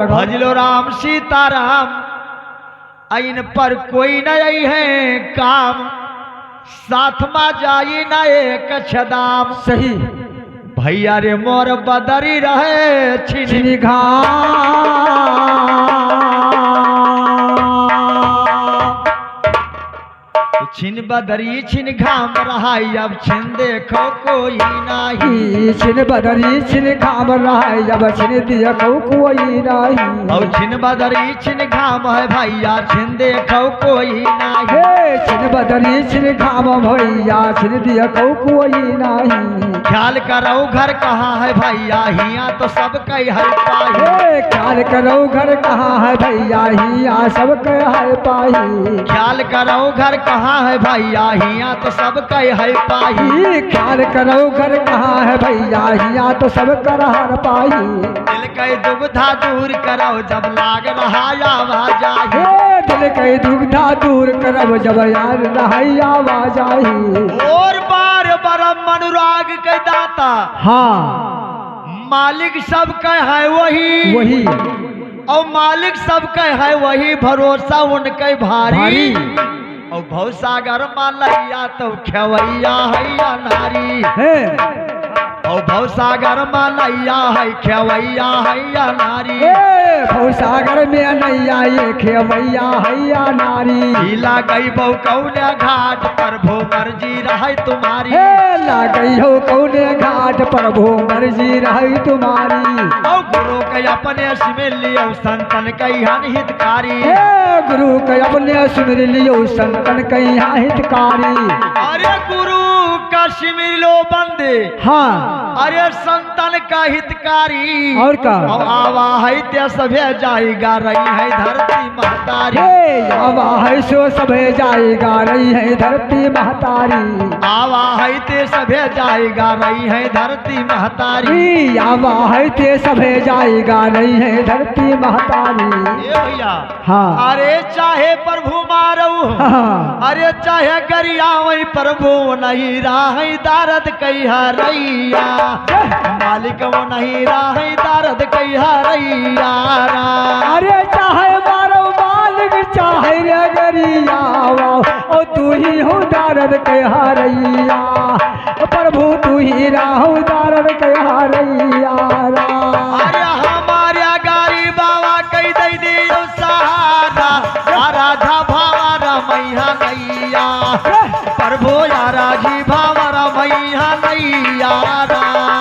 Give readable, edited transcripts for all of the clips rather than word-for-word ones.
भजलो राम सीताराम, इन पर कोई नहीं है काम, साथ में जाई न एक छदाम। सही भैया रे मोर बदरी रहे छिनी छिन बदरी छिन घाम रहाई, अब छिन देखो कोई नहीं। छिन बदरी छिन घाम रहाई, अब छिन देखो कोई नहीं। और छिन बदरी छिन घाम है भैया, छिन देखो कोई नहीं। छिन बदरी छिन घाम भैया, छिन देखो कोई नहीं। ख्याल करो घर कहाँ है भैया, हिया तो सब कई है पाई। ख्याल करो घर कहाँ है भैया, हिया सब कई है पाई। ख्याल करो घर कहाँ है भैया, हिया तो सब कई है पाई। ख्याल करो घर कहाँ है भैया, हिया तो सब कर हर पाई। दिल के दुविधा दूर करो जब लाग रहा आवाज आई। दिल के दुविधा दूर करो जब यार रहाई आवाज आई। और बार बार अनुराग के दाता, हाँ मालिक सब का है वही वही, और मालिक सब का है वही, भरोसा उनके भारी। और भवसागर मालैया तो खेवैया है या नारी। और भवसागर मालैया है खेवैया है या नारी। भवसागर में नैया ये खेवैया है या नारी। गई बहु कौने घाट पर भो मर्जी रहे तुम्हारी। गई हो कौने घाट पर भो मर्जी रहे तुम्हारी। और गुरु के अपने सिमर लियो संतन कहियान हितकारी। गुरु के अपने सिमर लियो संतन कहिया हितकारी। अरे गुरु का सिमर लो बंदे, हाँ अरे संतन का हितकारी। और का आवा है ते सभे जाएगा रही है धरती महतारी। आवा है सो सभे जाएगा रही है धरती महतारी। आवा है ते सभे जाएगा रही है धरती महतारी। आवा है ते सभे जाएगा रही है धरती महतारी। ये भैया, हाँ अरे चाहे प्रभु मारो, हाँ। अरे चाहे गरिया वही प्रभु नहीं राही दारद कहिया रैया। मालिक वो नहीं राही दारद कहिया रैया। अरे चाहे मारो मालिक चाहे रे गरिया, ओ तू ही हो दारद कहिया रैया। प्रभु तू ही राहु दारद कहिया रैया। अरे हमारे गारी बाबा कही दे दियो सहारा, राधा भावा रमैया नैया। प्रभु यारा जी भावा रमैया नैया।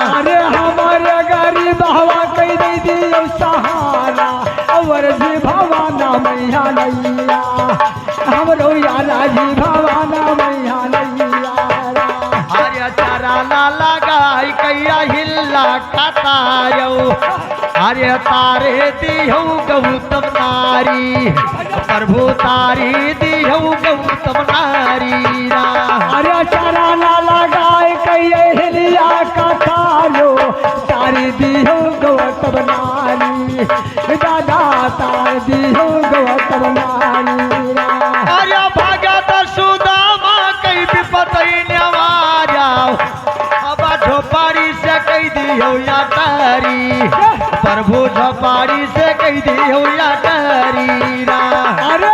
अरे हमारे गारी बाबा कही दे दियो सहारा, और जी भावा ना मैया नैया। हमरो यारा जी भावा ना मैया नैया। अरे चारा ना लगाई कैया हिल्ला कतायो। अरे तारे दियो गौतम नारी, प्रभु तारी दियो गौतम नारी। अरे चारा ना लगाए कैया हिलिया कतायो, तारी दियो गौतम नारी। दादा तार दियो गौतम नारी। अरे भगत सुदामा कई विपतई नवारा, अब झोपाड़ी से कही दियो या तारी। प्रभु झोपाड़ी से कही दियो या तारी। अरे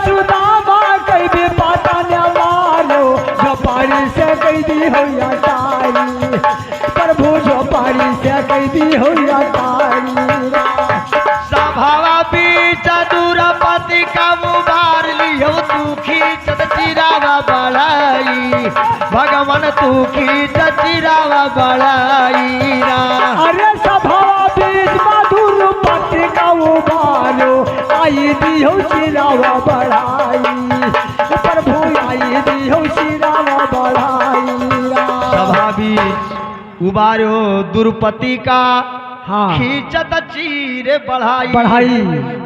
सुदामा कई विपता नवारो, झोपाड़ी से कही दी हो या तारी। प्रभु झोपाड़ी से कही दी हो या तारी। सभावा बीच दूरपति का मुबार लियो, तू खींचत चिरावा बढ़ाई। भगवान तू खींचत चिरावा बढ़ाई। अरे सभावा बीच दूरपति का मुबारो, आई दी हो चिरावा बढ़ाई। प्रभु आई दी हो चिरावा बढ़ाई। सभा बीच उबारो दुर्पति का, हाँ खींचत चीर बढ़ाई।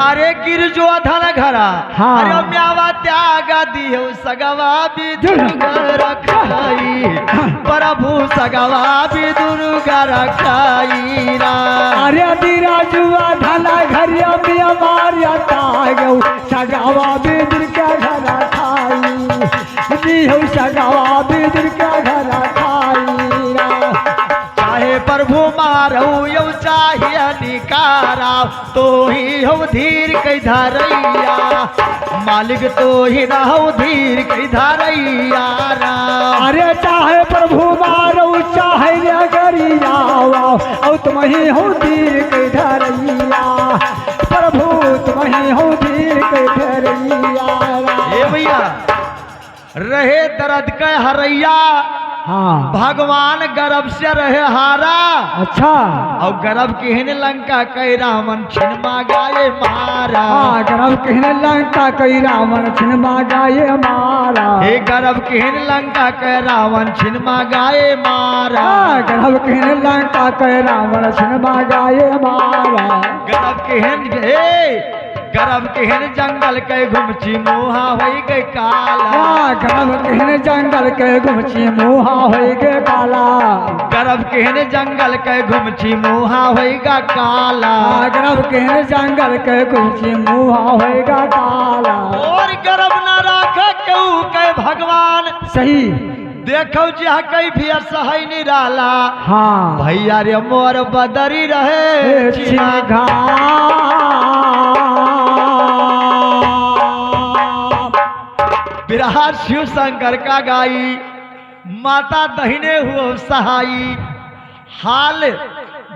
अरे गिर जो धन घरा, हाँ। अरे म्यावा त्याग दियो सगवा भी दुर्गा रखाई। प्रभु सगवा भी दुर्गा रखाई। अरे दिरा जुआ धना घरिया मिया मारिया तागो, सगवा भी दुर्गा घरा खाई। दियो सगवा भी दुर्गा घरा खाई। चाहे प्रभु मारो यो चाहे निकारा, तो ही हो धीर कई धारैया मालिक तो ही रहो धीर कई धारैया राम। अरे चाहे प्रभु मारो चाहे नगरिया और तुम ही हो धीर के धरैया प्रभु तुम ही हो धीर के धरैया ए भैया रहे दर्द के हरैया हाँ भगवान गर्भ से रहे हारा अच्छा और गर्भ किहन लंका कई रावण छिनमा गाये मारा। हाँ गर्भ कहने लंका कई रावण छिनमा गाये मारा हे गर्भ किहन लंका कई रावण छिनमा गाये मारा। हाँ गर्भ कहने लंका कई रावण छिनमा गाये मारा गर्भ किहन गर्भ किहन जंगल के घुमची मुहा होई गई काला। हाँ गर्भ कहने जंगल के घुमची मुहा होई गे काला गर्भ किहन जंगल के घुमची मुहा होई गा काला। गर्भ कहने जंगल के घुमची मुहा होई गा काला और गर्भ न राखे केहू के भगवान सही देखो जहा कई भी सही निराला। हाँ भैया रे मोर बदरी रहे छिघा बिरहा शिव शंकर का गाई माता दहिने हुआ सहाई हाल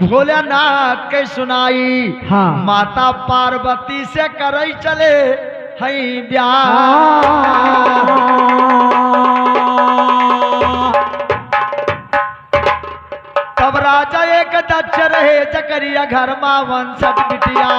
भोलेनाथ के सुनाई। हाँ माता पार्वती से करई चले हई ब्याह। तब राजा एक दक्ष रहे जकरिया घर मा वंशट बिटिया।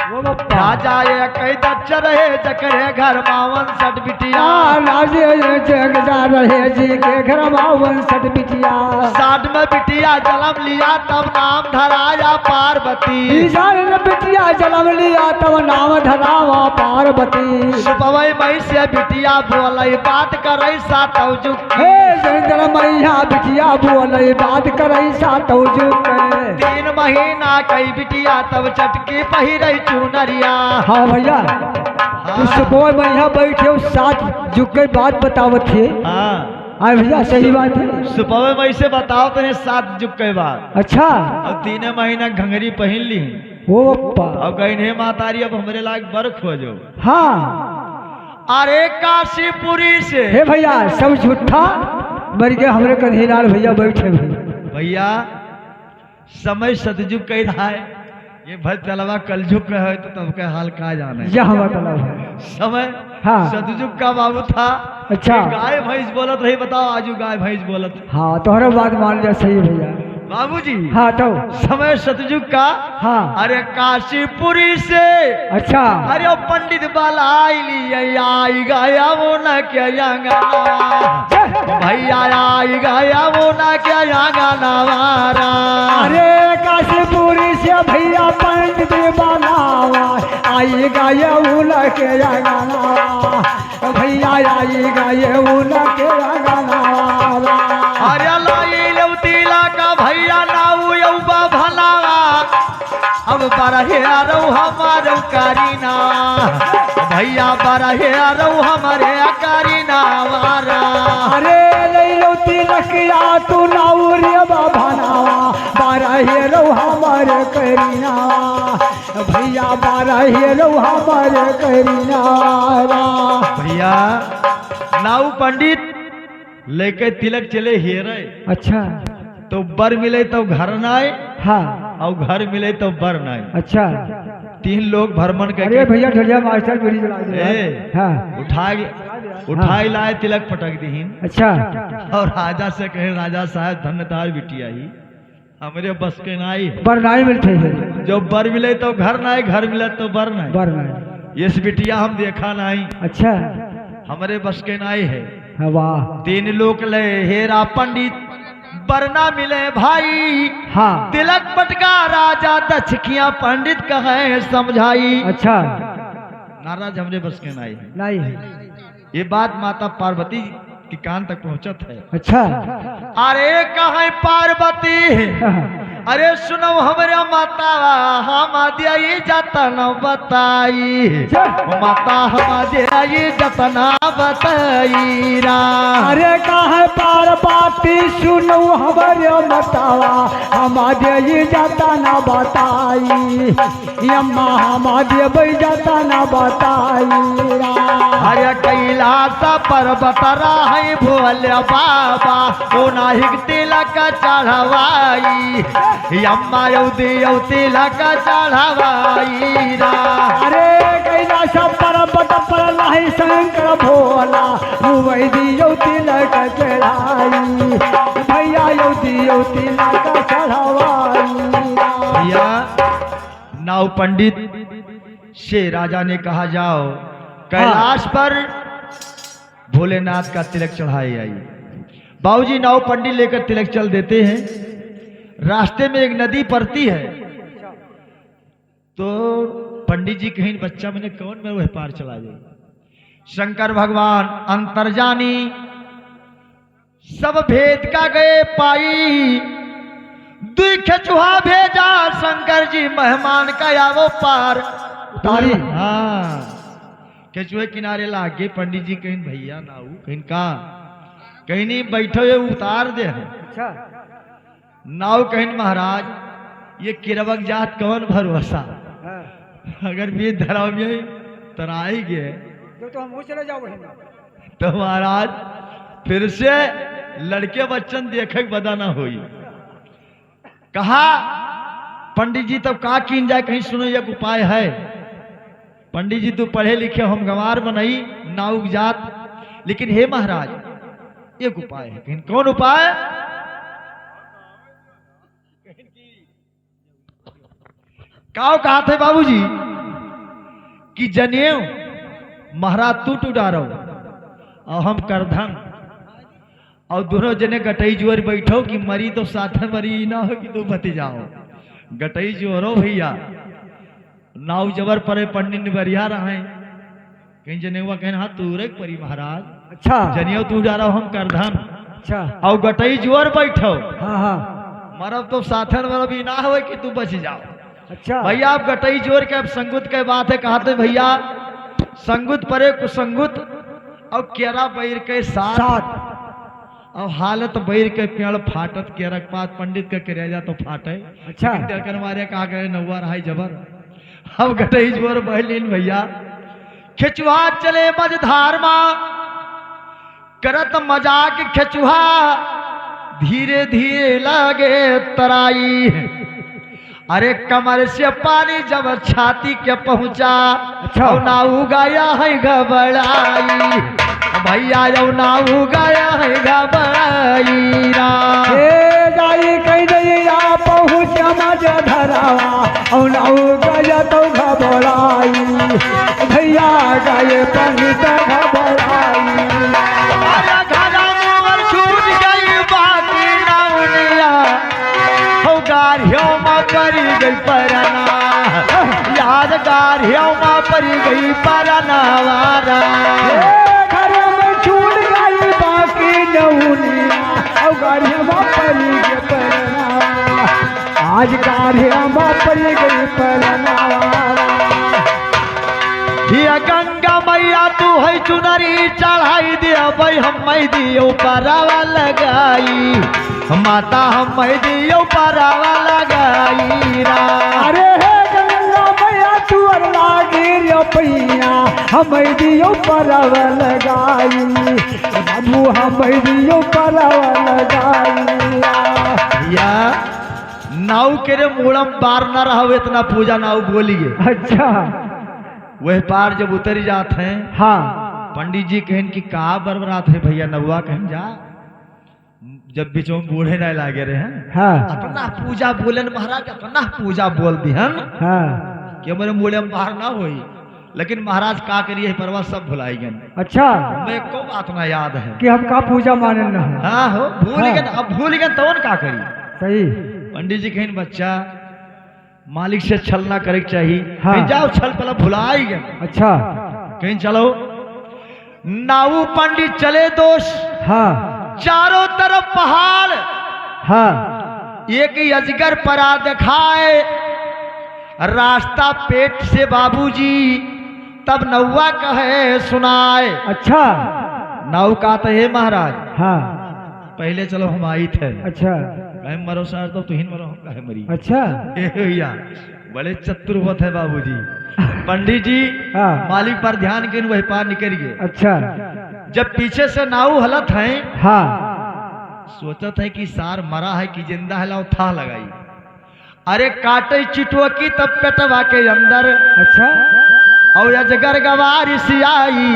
राजा एक दक्ष रहे जकरे घर मा वंशट बिटिया। राजे जगदा रहे जी के घर मा वंशट बिटिया। 60 में बिटिया जन्म लिया तब नाम धराया पार्वती। 60 में बिटिया जन्म लिया तब नाम धरावा पार्वती। सुबह मई से बिटिया बोले बात करे सातौ जुग। हे जंगल मैया बिटिया बोले बात करे सातौ जुग। 3 महीना कई बिटिया तब चटकी पहिरे चुनरिया। हाँ भैया सुबह मैया बैठे 7 जुग के बात बतावत थे। हाँ भैया सही बात है। सुबह मई से बताओ तेरे 7 जुग के बाद। अच्छा और 3 महीना घंगरी पहन ली। ओ अब गई मातारी अब हमरे लायक बर खोजो। हाँ अरे काशीपुरी से हे भैया सब झूठा मर गए हमरे कन्हैयालाल भैया बैठे भैया समय सतयुग कह रहा है ये भर तलवा कलयुग का है तो तब का हाल का जाने। यह मतलब है समय हाँ सतयुग का बाबू था। अच्छा गाय भैंस बोलत रही बताओ आजू गाय भैंस बोलत। हाँ तोहरा बात मान लिया सही भैया बाबूजी। हाँ तो समय सतयुग का। हाँ अरे काशीपुरी से अच्छा अरे पंडित बाला आई गया वो न क्या भैया आई गया वो न क्या गाना। अरे काशीपुरी से भैया पंडित बाला आई गया वो न क्या गाना भैया आई गया वो न क्या गाना। अरे लाई लौतीला का भैया नाऊ यौबा भलावा अब बरहे आरो हमारो करीना भैया बरहे आरो हमारे करीना वारा। अरे ले लो तिलकिया तू नाऊ रे बाभानावा बरहे रो हमारे करीना भैया बरहे रो हमारे करीना। भैया नाऊ पंडित लेके तिलक चले हेरे। अच्छा तो बर मिले तो घर न आए। हाँ और घर मिले तो बर न आए। अच्छा 3 लोग भ्रमण अरे करके भैया ढोलिया मास्टर बीड़ी जला दे। ए, हाँ उठाई लाए तिलक पटक दीन। अच्छा और राजा से कहे राजा साहब धन्य तार बिटिया ही हमरे बस के नाई बरनाई मिलते हैं जो बर मिले तो घर ना आए घर मिले तो बर ना आए। बरनाई इस बिटिया हम देखा नहीं अच्छा हमारे बस के नाई है। हाँ, वाह 3 लोग ले हेरा पंडित बरना मिले भाई। हाँ तिलक पटका राजा दक्षिया पंडित कहे समझाई। अच्छा नाराज हमरे बस के नाई है। नहीं है ये बात माता पार्वती के कान तक पहुंचत है। अच्छा अरे कहे पार्वती अरे सुनो हमरे माता हम दिया जतन बताई माता हम दिया जतना बताई रा। अरे कहे पार्वती सुनो हमरे मतावा हम दिया जतना बताई अम्मा हम देव जतना बताई रा। अरे कैलाश पर्वत राही भोले बाबा ओनाहिक तिलक चढ़वाई अम्मा यौ तिलक चढ़वाई रा। अरे कैलाश पर्वत पर राही शंकर भोला वही दियो तिलक चढ़ाई भैया यौ दियो तिलक चढ़वाई भैया नाव पंडित से राजा ने कहा जाओ कैलाश पर भोलेनाथ का तिलक चढ़ाई आई। बाबूजी नाव पंडित लेकर तिलक चल देते हैं। रास्ते में एक नदी पड़ती है तो पंडित जी कहीं बच्चा मैंने कौन में वह पार चला जाए। शंकर भगवान अंतर्जानी सब भेद का गए पाई दुई खेचुहा भेजा शंकर जी मेहमान का आवो पार उतारी। हाँ केचुए किनारे लागे पंडित जी कहीं भैया नाऊ कहीं का कहीं नहीं बैठो ये उतार दे। अच्छा नाव कहीं महाराज ये किरवक जात कौन भरोसा अगर भी धराव में तराई गए तो हम चले जाओ तो महाराज फिर से लड़के बच्चन देखे बदा ना होई। कहा पंडित जी तब का कीन जाए कहीं सुनो एक उपाय है। पंडित जी तू पढ़े लिखे हम गंवार बनाई नाउक जात लेकिन हे महाराज एक उपाय है। कहीं कौन उपाय काओ कहा थे बाबूजी कि जनेऊ महाराज तू टूटारो और हम करधन और दोनों जने गटई जोर बैठो कि मरी तो साथ मरी ना हो कि तू बती जाओ गटई जोरो भैया नाव जबर परे पंडित ने बरिया रहे कहीं जनेवा कहना हाँ तू रे परी महाराज। अच्छा जनियो तू जा रहा हम करधन अच्छा और गटई जोर बैठो हाँ हाँ मरब तो साथन मरब ही ना हो कि तू बच जाओ। अच्छा भैया आप गटई जोर के अब संगुत के बात है कहा थे भैया संगुत परे कुसंगुत और केरा बैर के साथ और हालत बैर के पेड़ फाटत केरक पात पंडित का करेजा तो फाटे। अच्छा देखकर मारे कहा करे नौवा रहा जबर अब गटई जोर बहलीन भैया खेचुहा चले मझधार मा करत मजाक खेचुहा धीरे धीरे लगे तराई। अरे कमर से पानी जब छाती के पहुंचा अच्छा ना उगाया है घबराई भैया यौ ना उगाया है घबराई रा। जाई कहीं दैया पहुँच मज धरावा और ना गया तो घबराई भैया गए पंडित घबराई। परी गई परना यादगार परी गई परना वारा घर में छूट गई बाकी नौनिया और गाड़िया परी गई परना आज गाड़िया परी गई परना ये गंगा मैया तू है चुनरी चढ़ाई दिया भाई हम दियो परावा लगाई माता हम दियो परावा लगाई रा। अरे हे गंगा मैया तू लागी पैया हम दियो परवा लगाई बाबू हम दियो परवा लगाई। या नाव के रे मूड़म पार न रहो इतना पूजा नाव बोलिए। अच्छा वह पार जब उतर जाते हैं हाँ पंडित जी कहन की का बरबरात है भैया नौवा कहन जा जब बीचों में बूढ़े नहीं लागे रहे हैं हाँ अपना पूजा बोलन महाराज अपना पूजा बोल दी हम हाँ कि हमारे मूल्य में बाहर ना हुई लेकिन महाराज का करिए परवा सब भुलाई गए। अच्छा मैं को बात ना याद है कि हम का पूजा माने न हाँ हो भूल गए अब भूल गए तो का करी। सही पंडित जी कहें बच्चा मालिक से छल ना करे चाहिए हाँ। जाओ छल पला भुलाई गए। अच्छा कहीं चलो नाऊ पंडित चले दोष हाँ चारों तरफ पहाड़ हाँ एक ही अजगर परा दिखाए रास्ता पेट से बाबूजी, तब नौवा कहे सुनाए। अच्छा। नाव का तो है महाराज, हाँ। पहले चलो हम आई थे। अच्छा। कहे मरो सार तो तुहिन मरो, हम कहे मरी। अच्छा। ए भैया बड़े चतुर होते है बाबूजी। पंडित जी हाँ। मालिक पर ध्यान के वही पार निकल गए। अच्छा। जब पीछे से नाव हलत है, हाँ। सोचत है कि सार मरा है कि जिंदा है, लाओ था लगाई। अरे काटे चिटुआ की तब पेटवा के अंदर। अच्छा। और अजगर गवार सियाई,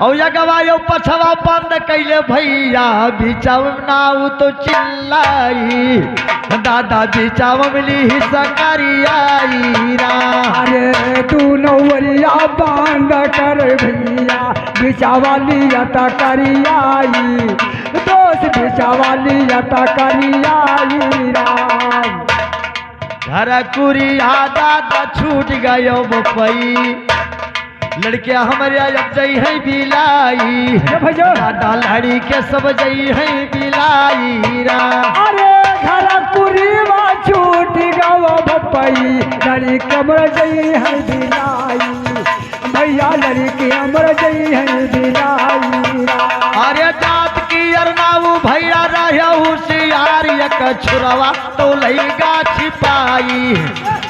और या गवायो पछवा बंद कैले भैया, बिचाव नाव तो चिल्लाई, दादा बिचाव मिली सकरियाई रा। अरे तू नौवरिया बांध कर भैया, बिचावाली यता करियाई, दोस्त बिचावाली यता करियाई राम। घर कुरिया दादा छूट गयो बपई, लड़किया हमारे अब जई है बिलाई, दादा लड़ी के सब जई है बिलाई रा। अरे घर कुरीवा छूट गयो बपई, लड़ी कमर जई है बिलाई, भैया लड़ी के अमर जई है बिलाई रा। अरे दांत की अरनाऊ भैया रहा होशियार, एक छुरवा तो लईगा छिपाई,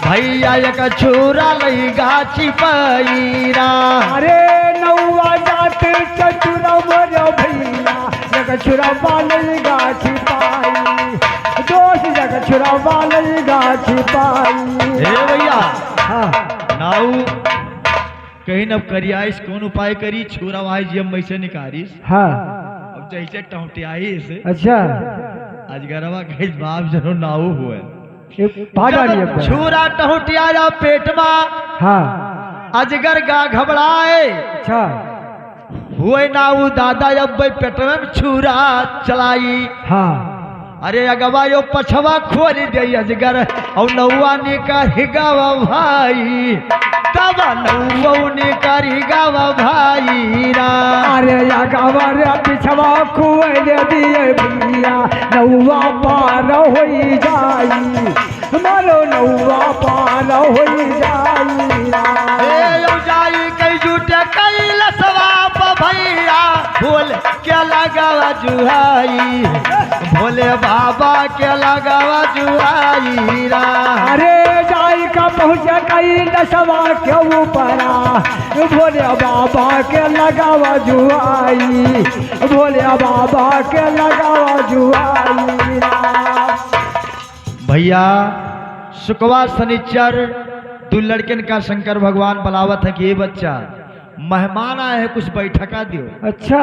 भैया एक छुरा लईगा छिपाई रा। अरे नौवा जात चतुरा मोर भैया, एक छुरवा लईगा छिपाई, दोस्त एक छुरवा लईगा छिपाई। हे भैया हाँ। नाऊ कहीं न करियाइस, कौन उपाय करी छुरा वाई जी हम वैसे निकारिस। हाँ। अब जैसे टौटियाइस। अच्छा। आज गरवा कहीं बाप जनो नाऊ हुए, जब छुरा टहुटिया पेट में। हाँ। अजगर गा घबराए। अच्छा। हुए नाऊ दादा अब पेट में छुरा चलाई। हाँ। अरे अगवा यो पछवा खोल दे अजगर, और नौवा ने करी गावा भाई, तब नौवा ने करी गावा भाई रा। अरे अगवा रे पिछवा खोल दिए भैया, नौवा पार हो जाई, मारो नौवा पार हो जाई रा। ए जाई कई जुटे कई लसवा भैया, बोल क्या लगावा जुहाई, भोले बाबा के लगावा जुआई रा। अरे जाई का पहुँच गई नसवा के ऊपरा, भोले बाबा के लगावा जुआई, भोले बाबा के लगावा जुआई रा। भैया शुक्रवार शनिचर दो लड़कन का शंकर भगवान बुलावत है कि ये बच्चा मेहमान आए हैं, कुछ बैठका दियो। अच्छा।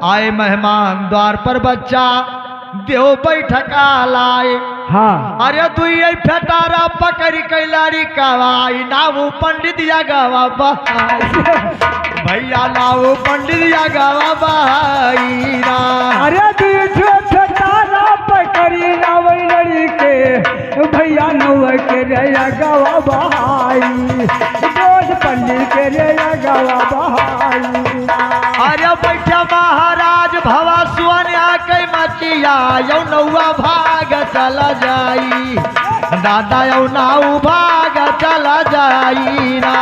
आए मेहमान द्वार पर बच्चा देव बैठका लाए। हाँ। अरे दुई फटारा पकड़ कैलारी कवाई, नाऊ पंडित या गवा बहाई, भैया नाऊ पंडित या गवा बहाई रा। अरे दूसरे फटारा पकड़ी नावई लड़ी के, भैया नौ के रे गवा बहाई, दोस्त पंडित के रे गवा बहाई। अरे बैठा महाराज भवा सुनिया कई मचिया, यौ नौवा भाग चला जाई, दादा यौ नाऊ भाग चला जाई रा।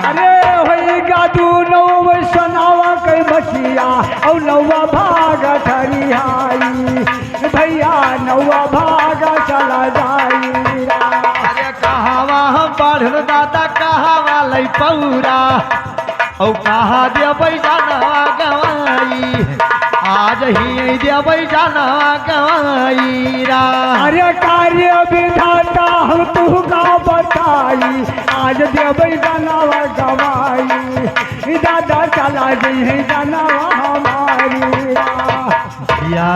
अरे होई गादू नौ सनावा कई मचिया, और नौवा भाग ठरियाई, भैया नौवा भाग चला जाई रा। अरे कहावा हम बढ़ दादा कहावा लई पौरा, औ कहा देबै जानवा गवाई, आज ही देबै जानवा गवाई रा। अरे कार्य विधाता हम तू का बताई, आज देबै जानवा गवाई, दादा चला जी जानवा हमारी रा। या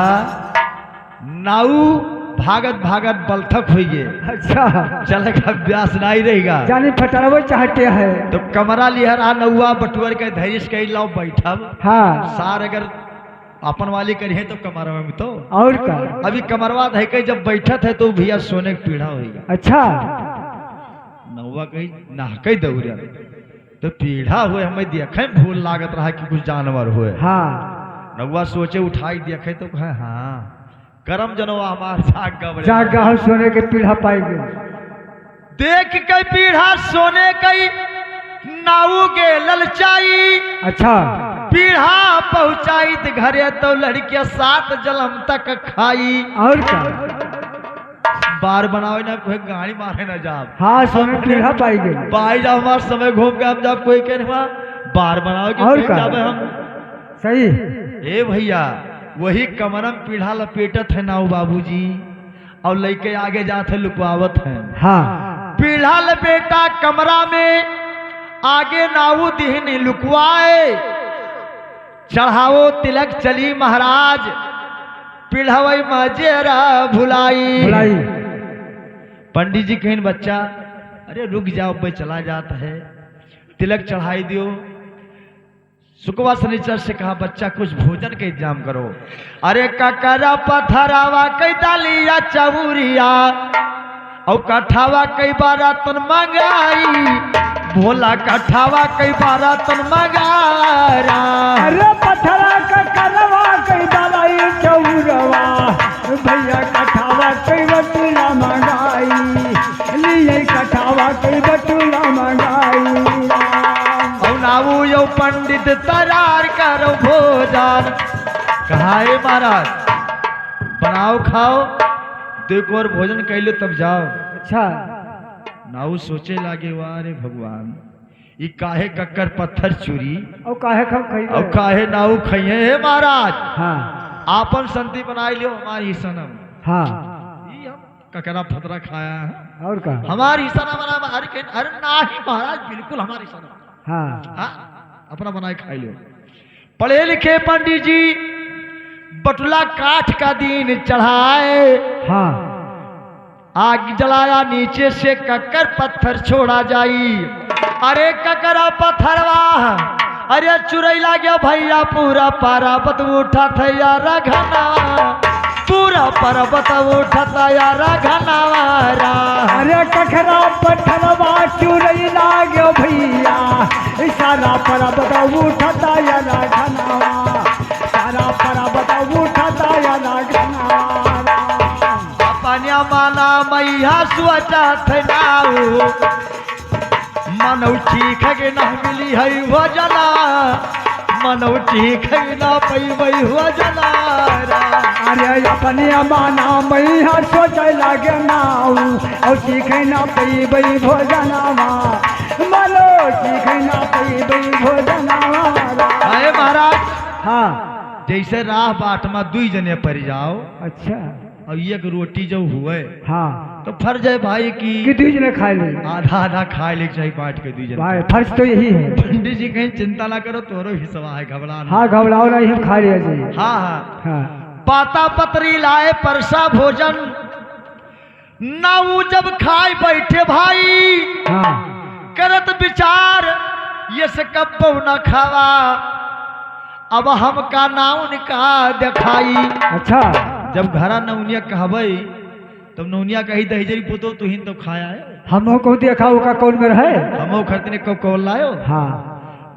नाऊ भागत भागत बलथक हुई गए। अच्छा। चले का अभ्यास नहीं रहेगा, जानी फटरवे चाहते हैं तो कमरा लिहरा नौआ बटुअर के धैर्य कही लाओ बैठब। हाँ। सार अगर अपन वाली करिए तो कमरा में तो और का। अभी कमरवा धै के जब बैठत है तो भैया सोने की पीढ़ा होगा। अच्छा। नौवा कही नहके दौड़ तो पीढ़ा हुए हमें देखे भूल लागत रहा कि कुछ जानवर हुए। हाँ। नौवा सोचे उठाई देखे तो कहे हाँ करम जनवा हमार जागा हम सोने के पीढ़ा पाएंगे। देख के पीढ़ा सोने कई नाऊ गे ललचाई। अच्छा पीढ़ा पहुंचाई तो घरे तो लड़कियां 7 जलम तक खाई। और क्या बार बनाओ ना कोई गाड़ी मारे ना जाब। हाँ सोने के पीढ़ा पाएंगे। बाई जा हमारा समय घूम के हम जब कोई कह बार बनाओ कि और क्या हम सही। ए भैया वही कमरम पीढ़ा लपेटत है नाऊ बाबूजी और लड़के आगे जाते लुकवावत है। हाँ पीढ़ा लपेटा कमरा में आगे नाऊ दिहन लुकवाए। चढ़ावो तिलक चली महाराज पीढ़ावई मजेरा भुलाई। पंडित जी कहीं बच्चा अरे रुक जाओ भाई चला जाता है तिलक चढ़ाई दियो। शुक्रवार शनिचर से कहा बच्चा कुछ भोजन का इंतजाम करो। अरे ककरा पथरावा कई दालिया चबूरिया और कठावा कई बारा तन मंगाई। भोला कठावा कई बारा तन मंगारा। अरे पथरा का करवा कई दालाई चौरवा भैया कठावा कई बटुला मंगाई। लिए कठावा कई बटुला मंगाई। नाऊ यो पंडित तैयार करो भोजन। कहा है महाराज बनाओ खाओ देखो और भोजन कर लो तब जाओ। अच्छा नाऊ सोचे लागे वाह रे भगवान ये काहे कक्कर पत्थर चूरी और काहे खम खाई और काहे नाऊ खाइए है महाराज। हाँ आपन संति बनाई लियो हमारी सनम। हाँ ये हम ककरा फतरा खाया है और का हमारी सनम बना। अरे नहीं महाराज बिल्कुल हमारी सनम। हाँ अपना बनाए खाई लो। पढ़े लिखे पंडित जी बटुला काठ का दिन चढ़ाए। हाँ आग जलाया नीचे से कक्कर पत्थर छोड़ा जाई। अरे ककरा पत्थरवा अरे चुरैला गया भैया पूरा पर्वत उठा था यार घना। पूरा पर्वत उठा था यार घनावारा। अरे कखरा पत्थरवा चुरैला गया भैया सारा पर्वत उठता यार घनावा। सारा पर्वत उठता यार घनावा। अपनिया माना मैया सोचा थे नाऊ मनौ ठीक है ना मिली है हो जना। मनौ ठीक है ना पैबै हो जना। अरे अपने माना मैया सोचे लगे नाऊ और सीखे ना पैबै भोजनावा। मनो सीखे ना पैबै भोजनावा। अरे महाराज हाँ जैसे राह बाट में 2 जने पड़ जाओ अच्छा और एक रोटी जो हुए हाँ तो फर्ज है भाई की 2 जने खा ले। आधा आधा खा ले चाहिए बांट के 2 जने। भाई फर्ज तो यही है। पंडित जी कहीं चिंता ना करो तोरो हिस्सा है घबरा। हाँ घबराओ नहीं हम खा लिया जी। हाँ हाँ हाँ पाता पतरी लाए परसा भोजन नाऊ जब खाए बैठे भाई। हाँ करत विचार ये से कब न खावा अब हम का नाउन का दिखाई। अच्छा जब घरा नौनिया कहबई तब नौनिया कही दहीजरी पुतो तू हिन तो खाया है। हम को देखा का कौन में है हम खरतने कब कौन लायो। हाँ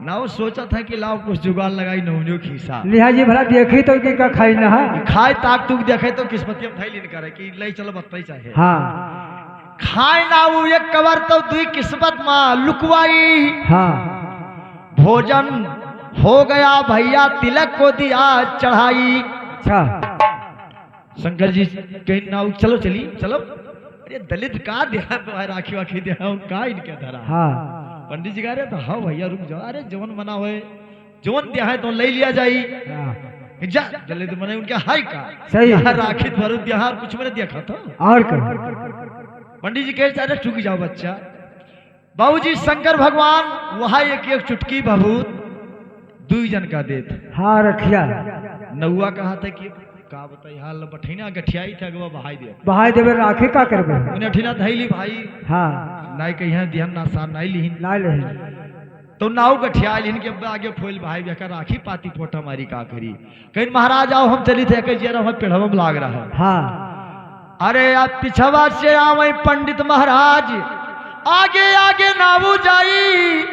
नाउ सोचा था कि लाओ कुछ जुगाड़ लगाई नौनियो खीसा लिहाजी भला देखी तो कि का खाई ना है। खाए ताक तुक देखे तो किस्मती में थैली करे कि ले चलो बत्तई चाहे। हाँ खाए नाऊ एक कवर तो 2 किस्मत में लुकवाई। हाँ भोजन हो गया भैया तिलक को दिया चढ़ाई। अच्छा शंकर जी कहीं नाऊ चलो चली चलो। अरे दलित का देहा तो है राखी वाखी देहा का इनके धरा। हाँ पंडित जी कह रहे तो हाँ भैया रुक जाओ। अरे जवन मना हुए जवन दिया है तो ले लिया जाई। हाँ। जा दलित मने उनके हाई का सही है राखी भरू दिया कुछ मैंने देखा था। और कर पंडित जी कहे अरे ठुक जाओ बच्चा। बाबूजी शंकर भगवान वहां एक चुटकी भभूत 2 जन का देते। हाँ रखिया नौआ कहा था कि का बताई हाल बठैना गठियाई था गवा बहाई दे बहाई देवे राखे का करबे। उन्हें ठिना धैली भाई। हाँ नाई कहीं ध्यान ना सार नाई लिहिन ना ले तो नाव गठिया लिहिन के आगे फोइल भाई बेकर राखी पाती फोटा मारी का करी। कहीं महाराज आओ हम चली थे कहीं जरा हम पेड़वा में लाग रहा है। हाँ अरे अब पिछवा से आवे पंडित महाराज आगे आगे नावू जाई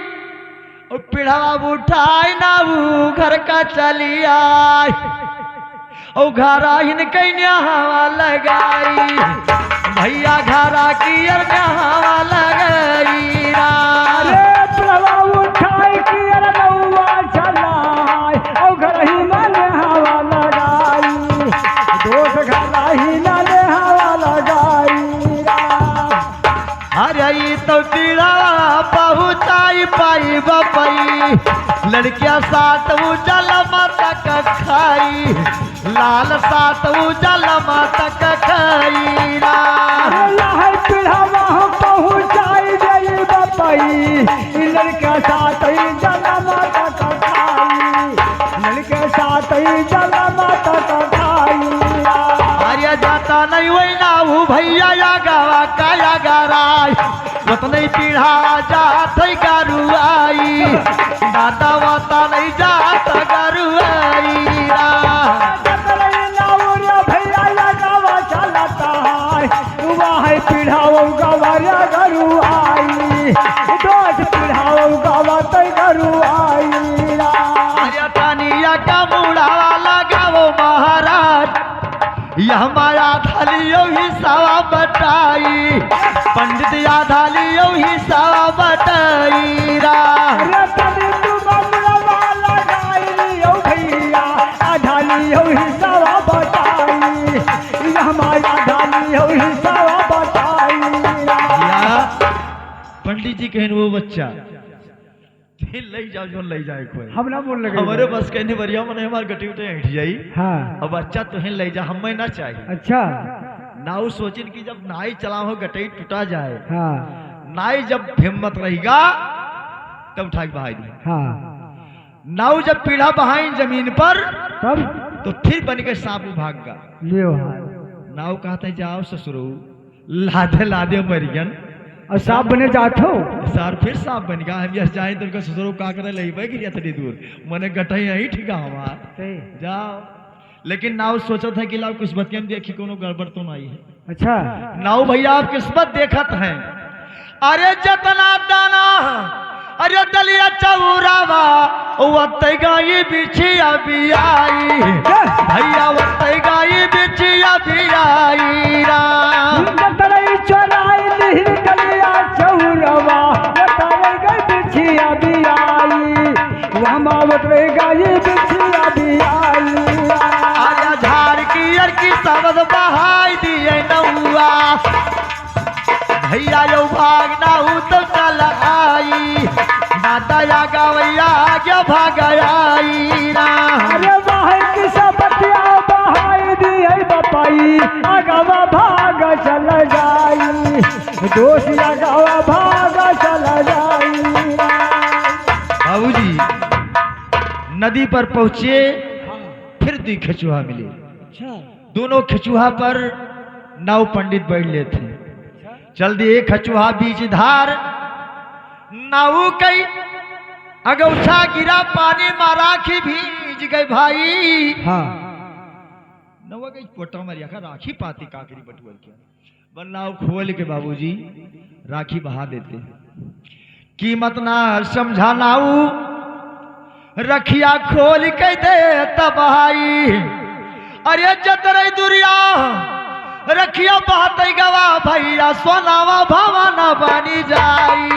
और पिढ़वा उठाई नावू घर का चली आई। ओ घरा इनके हवा लगाई भैया घरा की हवा लगाई अरे प्रभा उठाई की नौवा चलाई ओ घर ही माने हवा लगाई दोष घरा ही नाले हवा लगाई अरे तो पीड़ा पहुँचाई पाई बपई लड़कियां साथ उजल तक खाई लाल साथ उजल तक खाई पीढ़ावा पहुँचाई गई बपई लड़के साथ जल तक खाई लड़के साथ जल तक खाई अरे जाता नहीं वही ना वो भैया या गावा काया गाराय उतने पीढ़ा जात गारू आई दादा वाता नहीं जात गारू आई भैया या गावा चलता है वह पीढ़ाओ गवारिया गरू आई दोष पीढ़ाओ गवा तो गरू आई अरे तानिया का मुड़ावा लगाओ महाराज यह माया थालियों ही सवा बटाई पंडित आधा लियो ही सवा बटाई अरे तभी तुम मुड़ावा लगाई भैया आधा लियो ही सवा बटाई यह माया धाली हो ही सवा बटाई पंडित जी कहने वो बच्चा ले जाओ जो ले जाए कोई हम ना बोल लगे हमारे बस कहने बढ़िया मने हमार गटी उठे हट जाई हाँ अब बच्चा तुहें ले जा हमें ना चाहिए अच्छा नाउ सोचिन कि जब नाई चला हो गटई टूटा जाए हाँ नाई जब हिम्मत रहेगा तब उठा के बहाई दी हाँ नाउ जब पीढ़ा बहाई जमीन पर तब तो फिर बन के सांप भाग गया लियो नाउ कहते जाओ ससुरो लादे लादे मरियन और सांप बने जाते हो सार फिर सांप बन गया हम यस जाए तो उनका ससुरो का करे ले भाई गिरिया थोड़ी दूर मने गटई यही ठिका हमार जाओ लेकिन नाउ सोचा था कि लाओ किस्मत में देखी कोनो गड़बड़ तो नहीं है अच्छा नाउ भैया आप किस्मत देखत हैं अरे जतना दाना अरे दलिया चौरावा वत्ते गाई बिछिया बियाई भैया वत्ते गाई बिछिया बियाई तड़ई चोराई ली दलिया चौरावा वत्ते गाई बिछिया बियाई वहाँ वत्ते गाई बिछिया बियाई आया झाड़ की अर की सबद बहाई दिए नौआ भैया यो भागना हूँ तो चल आई दादा या गवैया आगे भाग आई अरे बाहर की सबतिया बहाई दिए बपाई अगवा भाग चल जाई दोषी अगवा भाग चल जाई बाबूजी नदी पर पहुंचे फिर दी खचुहा मिली अच्छा दोनों खचुहा पर नाव पंडित बैठ लेते चल दिए खचुहा बीच धार नाव कई अगौछा गिरा पानी मारा की भीज गए भाई हाँ नवा कई पोटा मरिया का राखी पाती काकरी बटुअर के बनाओ खोल के बाबूजी राखी बहा देते कीमत ना समझानाऊ रखिया खोल के दे तबाही अरे जतरे दुरिया रखिया बहते गवा भैया सोनावा भवाना बनी जाई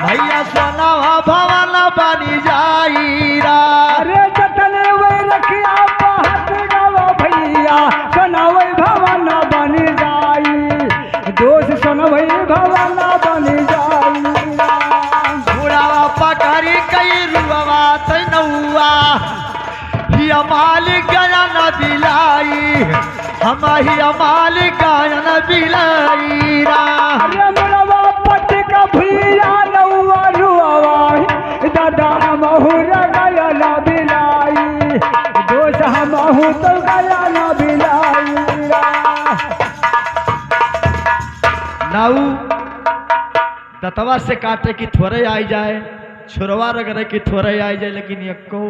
भैया सोनावा भवाना बनी जाई अरे जतने वही रखिया बहत गवा भैया सोनावई भवाना बनी जाई दोष सोनवई भवाना बनी जाई बुढ़ावा पकड़ी कई रुआ तैनौआ हिया मालिक गया न बिलाई हम हिया मालिक गया न बिलाई अरे मुड़वा पति का भैया नौआ रुआवा दादा हमहूर गया न बिलाई दोष हमहू तो गया न बिलाई नाऊ दतवा से काटे की थोड़े आई जाए छुरवा रगड़े की थोड़े आई जाए लेकिन ये को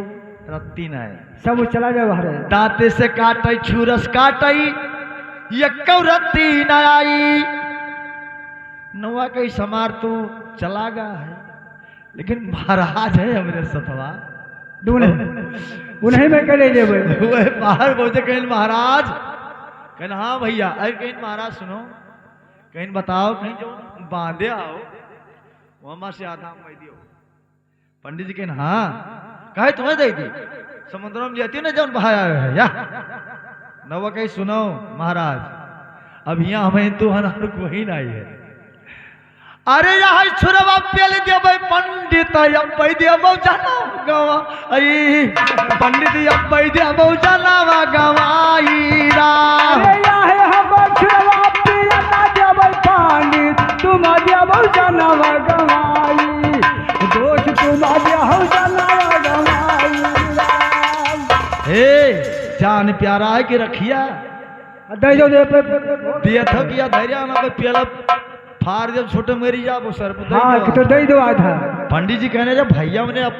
रत्ती न है सब चला जाए बाहर दांते से काटे छुरस काटई ये को रत्ती न आई नवा कई समार तो चला गया है लेकिन महाराज है हमरे सतवा उन्हें में करे देवे वह बाहर बोलते कहीं महाराज, कहीं हाँ भैया, अरे कहीं महाराज सुनो, कहीं बताओ, कहीं जो बांधे आओ वहां से आधा मैं दियो। पंडित जी कहें हाँ, कहे तुम्हें दे दी, समुद्र में जाती हो ना जब बहाया है या नवा कहीं सुनो महाराज, अब यहाँ हमें तो हनार कोई नहीं है। अरे यहाँ छुरवा पेल देव पंडित अब देव जाना गवा, अरे पंडित अब देव जाना गवाई रा। अरे यहाँ हम छुरवा पेल देव पंडित तुम देव जाना गवाई, दोष तुम देव जाना गवाई। हे जान प्यारा है कि रखिया दे दो दिया था किया धैर्य ना पेला फार जब छोटे मेरी जा वो सर पर हाँ तो दे दो आधा। पंडित जी कहने जब भैया ने अब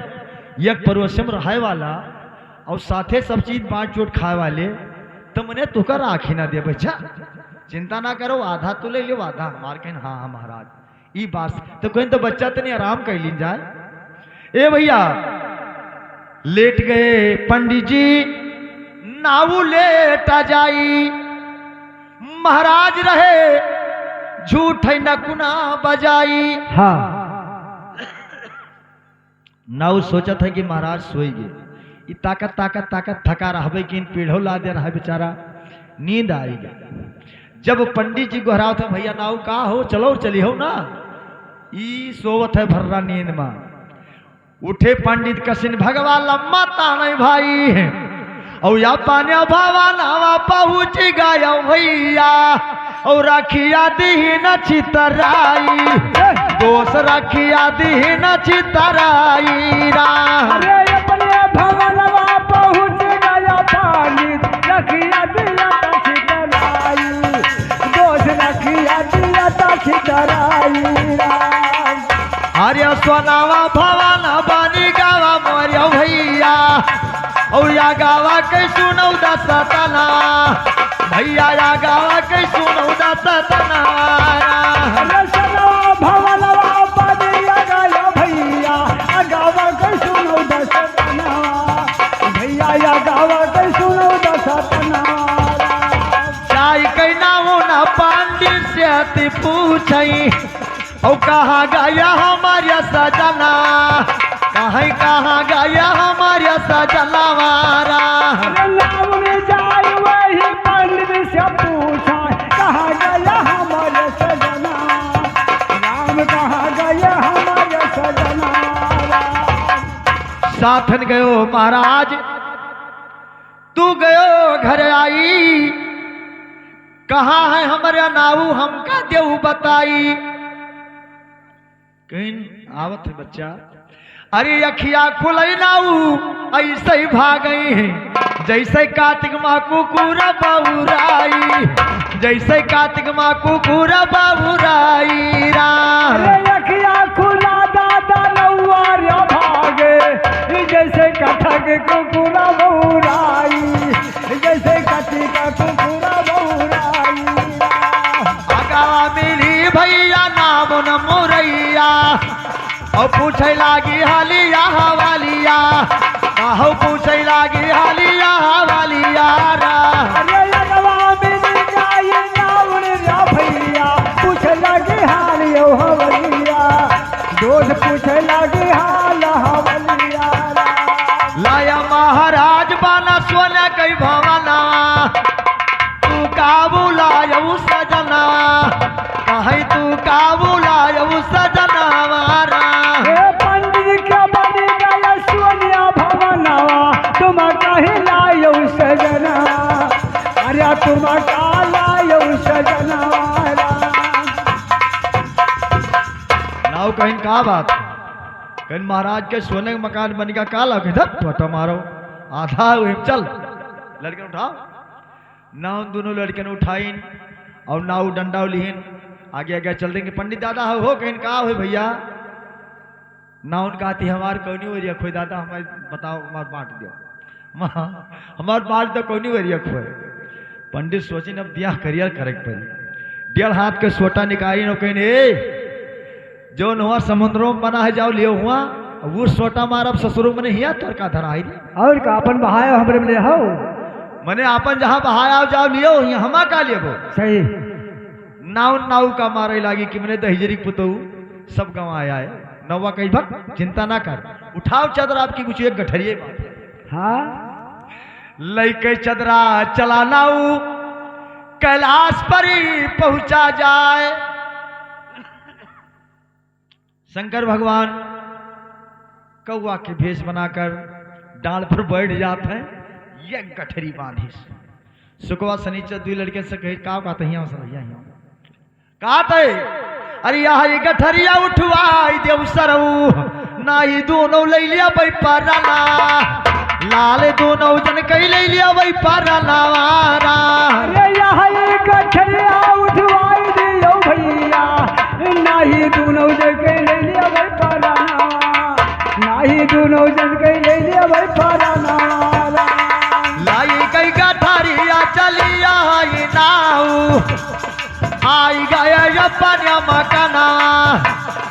एक परोसम रहाय वाला और साथे सब चीज बांट चोट खाए वाले, तो मैंने तुकर आखी ना दे बच्चा, चिंता ना करो, आधा तो ले लो आधा मार के। हाँ हाँ महाराज ई बात तो कहीं तो बच्चा तो नहीं आराम कर ली जाए। ए भैया लेट गए पंडित जी, नाऊ लेटा जाई, महाराज रहे झूठ न कुना बजाई। हाँ नाउ सोचा था कि महाराज सोएगे, ताकत ताकत ताकत थका रहा कि इन पीढ़ों ला दे रहा बेचारा, नींद आएगी। जब पंडित जी गोहराव था भैया नाउ का हो चलो चली हो ना, ई सोवत है भर्रा नींद में। उठे पंडित कसिन भगवा लम्मा ताने भाई, और या पानिया भावा नावा पहुँच गया भैया, और रखिया दी न चितराई, दोष रखिया दी न चितराई रा। अरे अपने भवनवा पहुँच गया पानी, रखिया दिया न चितराई, दोष रखिया दिया न चितराई रा। अरे सोनावा भवन बनी गावा मोरिया भैया, और या गावा के सुनौ दसतना भैया, या गावा के सुनौ दसतना। अरे सोनावा भवनवा बनी गाया भैया, गावा के सुनौ दसतना भैया, या गावा के सुनौ दसतना। चाय कहना हो ना पंडित से पूछई, और कहाँ गया हमारे सजना, कहाँ गया हमारे सजना वारा। नाम में जाए वही पंडित से पूछा, कहाँ गया हमारे सजना, राम कहाँ गया हमारे सजना। साथन गयो महाराज, तू गयो घर आई, कहाँ है हमारे नाऊ हमका देऊ बताई। कहीं आवत है बच्चा, अरे अखिया खुलई नाऊ ऐसे ही भागई है, जैसे कार्तिक माँ कुकुरा बहुराई, जैसे कार्तिक माँ कुकुरा बहुराई रा। अरे अखिया खुला दादा नौवारिया भागे, जैसे कठग कुकुरा बहुराई, जैसे कटी का कुकुरा बहुराई। आगावा मिली भैया नाम न मुरैया, और पूछे लागी हालिया हवालिया, कहो पूछे लागी हालिया हवालिया रा। अरे लगवा मिली गाय नाउन रा भैया, पूछ लगे हाल यो हवलिया, दोष पूछ लगे हाल हवलिया रा। लाया महाराज बाना सोने कई भवना, तू काबू लायऊ सजना, कहीं तू काबू लायऊ सजना वारा। पंडित के बनी गया सोनिया भवनवा, तुम कहीं लायो सजना, अरे तुम का लायो सजना। नाव कहीं का बात, कहीं महाराज के सोने का मकान बन गया का लगे फोटो मारो आधा चल लड़के उठाओ। नाव दोनों लड़के ने उठाइन और नाव डंडा लिहिन, आगे आगे चल देंगे। पंडित दादा हो कहीं का हो भैया, नाउन कहती हमार कौनी वरिया खोई दादा, हमारे बताओ हमार बांट दियो, हमार बांट तो कौनी वरिया खोए। पंडित सोचिन अब ब्याह करियर करे पड़ी, 1.5 हाथ के सोटा निकाली नो कहीं जो हुआ समुद्रों में बना है जाओ लियो हुआ, वो सोटा मारब ससुरो मने हिया तोर का धराई रे। और का अपन बहाया हमरे में हो मने अपन जहाँ बहाया जाओ लियो यहाँ हमा का लेबो। सही नाव नाव का मारे लागी कि मैंने दहिजरी पुतऊ सब गाँव आया है नौवा कही भक्त चिंता ना कर उठाओ चादर आपकी कुछ एक गठरिए बात है। हाँ लइके चदरा चला नाऊ कैलाश पर ही पहुंचा जाए। शंकर भगवान कौआ के भेष बनाकर डाल पर बैठ जाते हैं। ये गठरी बांधी सुखवा शनिचर दो लड़के से कहे का कहते हैं कहते अरे यहाँ ये गठरिया उठवाई देव सरऊ ना ही दोनों ले लिया भाई पारा लाल दोनों जन कई ले लिया भाई पारा लावारा। अरे यहाँ ये गठरिया उठवाई दियो भैया ना ही दोनों जन कई ले लिया भाई पारा ना ही दोनों जन कई ले लिया भाई पारा लाई कई गठरिया चलिया नाऊ आई गया अपन मकाना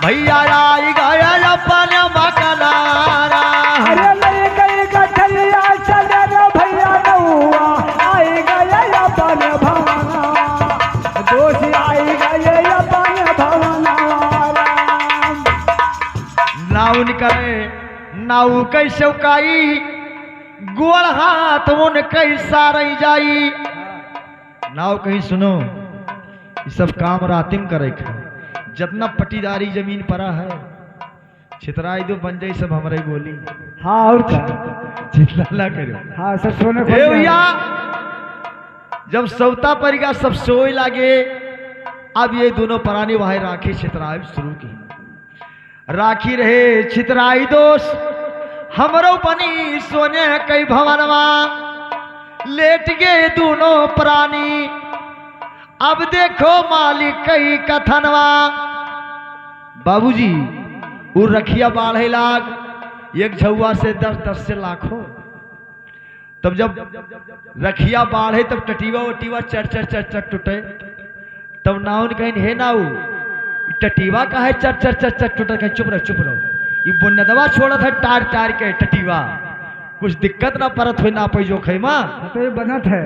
भैया आई गया अपन मकाना। अरे नहीं गई गठरिया चले रे भैया नौआ आई गया अपन भवना दोषी आई गए अपन भवना। नाउन करे नाऊ कैसे उकाई गोड़ हाथ उन कैसा रही जाई। नाव कहीं सुनो ये सब काम रातिम करे जितना पट्टीदारी जमीन पड़ा है छितराई दो बन जाई सब हमारे बोली। हाँ और क्या चिंता ना करो। हाँ सब सोने भैया जब सौता परिगा सब सोए लागे अब ये दोनों प्राणी वहां राखी छितराई शुरू की। राखी रहे छितराई दोस्त हमरो बनी सोने कई भवनवा लेट गए दोनों प्राणी। अब देखो मालिक कई कथनवा बाबूजी वो रखिया बाढ़े लाग एक झुआ से 10-10 से लाखों। तब जब रखिया बाढ़े तब टटीवा वटीवा चर चर चर चर टूटे तब नाउन कहीं हे नाऊ टटीवा का है चर चर चर चर टूटे कहीं चुप रहो ये बुनदवा छोड़ा था टार टार के टटीवा कुछ दिक्कत ना परत हुई ना पै जो खैमा तो बनत है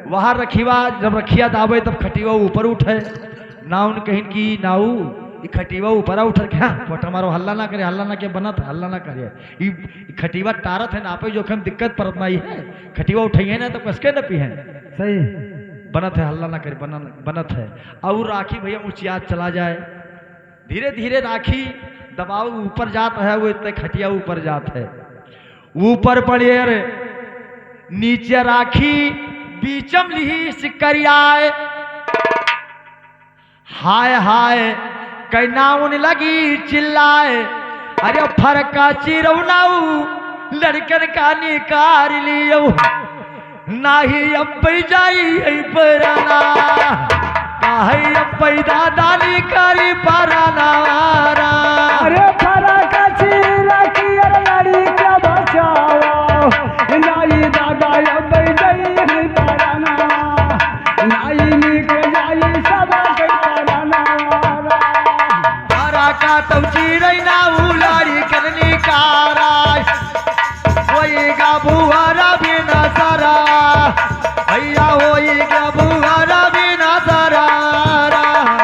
वहां रखिवा जब रखिया दाबे तब खटीवा ऊपर उठे नाउन कहीं की नाऊ ये खटीवा ऊपर उठ क्या पोटा मारो हल्ला ना करे हल्ला ना के बनत हल्ला ना करे ये खटीवा टारत है नापे जोखिम दिक्कत परत ना है खटीवा उठाइए ना तो कसके न पी है सही बनत है हल्ला ना करे बनत है। और राखी भैया ऊंचियात चला जाए धीरे धीरे राखी दबाव ऊपर जाता है वो इतने खटिया ऊपर जाता है ऊपर पड़े नीचे राखी बीचम ली सिकरियाए हाय हाय कैनाउन लगी चिल्लाए अरे फरका चिरौनाऊ लड़कन का निकार लियो नाही अब जाई पराना काहे अब पैदा दानी करी पराना। अरे फरका चिरा की लड़ी क्या बचाओ नाई दादा अब जाई पराना नाई निकल जाई सब पराना। फरका तब चिरई ना उलाड़ी करनी कारा वही गा बुहारा भी नजरा भैया होई गा बुहारा भी नजरा।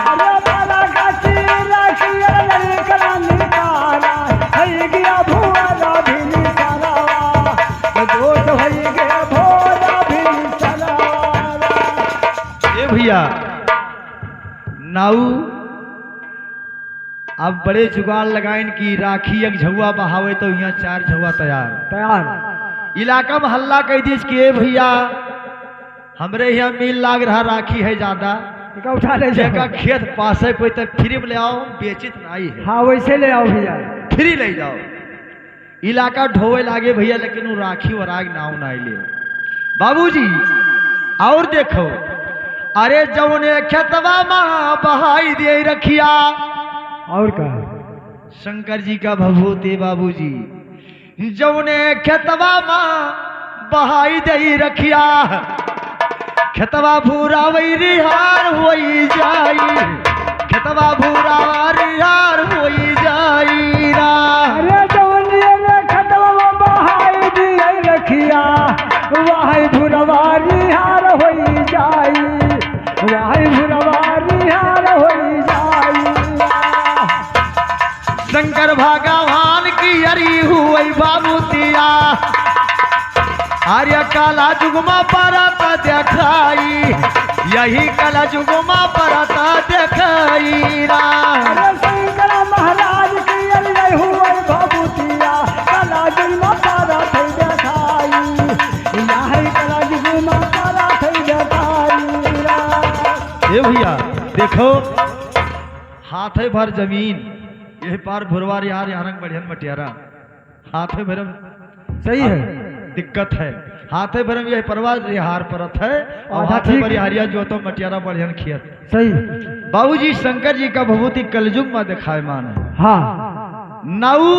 अरे फरका चिरा की लड़ी करनी कारा है गया भुआरा भी निसारा दोस्त होई गया भोला भी चला। ए भैया नाऊ अब बड़े जुगाड़ लगाइन की राखी एक झुआ बहावे तो यहाँ 4 झुआ तैयार इलाका में हल्ला कह दी कि भैया हमरे यहाँ मिल लाग रहा राखी है ज्यादा उठा ले जगह खेत पास है कोई तो फ्री में ले आओ बेचित नहीं है। हाँ वैसे ले आओ भैया फ्री ले जाओ इलाका ढोवे लागे भैया लेकिन वो राखी और आग नाव ना ले बाबूजी। और देखो अरे जौने खेतवा माँ बहाई दे रखिया और का शंकर जी का भभूति बाबूजी जौने खेतवा माँ बहाई दे रखिया खेतवा भूरा वही रिहार होई जाई खेतवा भूरा रिहार होई जाई रा। अरे जौनी चली हुई बाबूतिया आर्य काला जुगमा परता देखाई यही काला जुगमा परता देखाई रा शंकर महाराज की अल्लाह हुई बाबूतिया काला जुगमा परता देखाई यही काला जुगमा परता देखाई रा। ए भैया देखो हाथे भर जमीन यही पार भुरवार यार यारंग बढ़ियन मटियारा हाथे भर सही है दिक्कत है हाथे भरम यह परवाज रिहार परत है और हाथे भरी हरिया जो तो मटियारा बढ़ियन खियत सही। बाबूजी शंकर जी का भभूति कलयुग में दिखाए मान है। हाँ नाऊ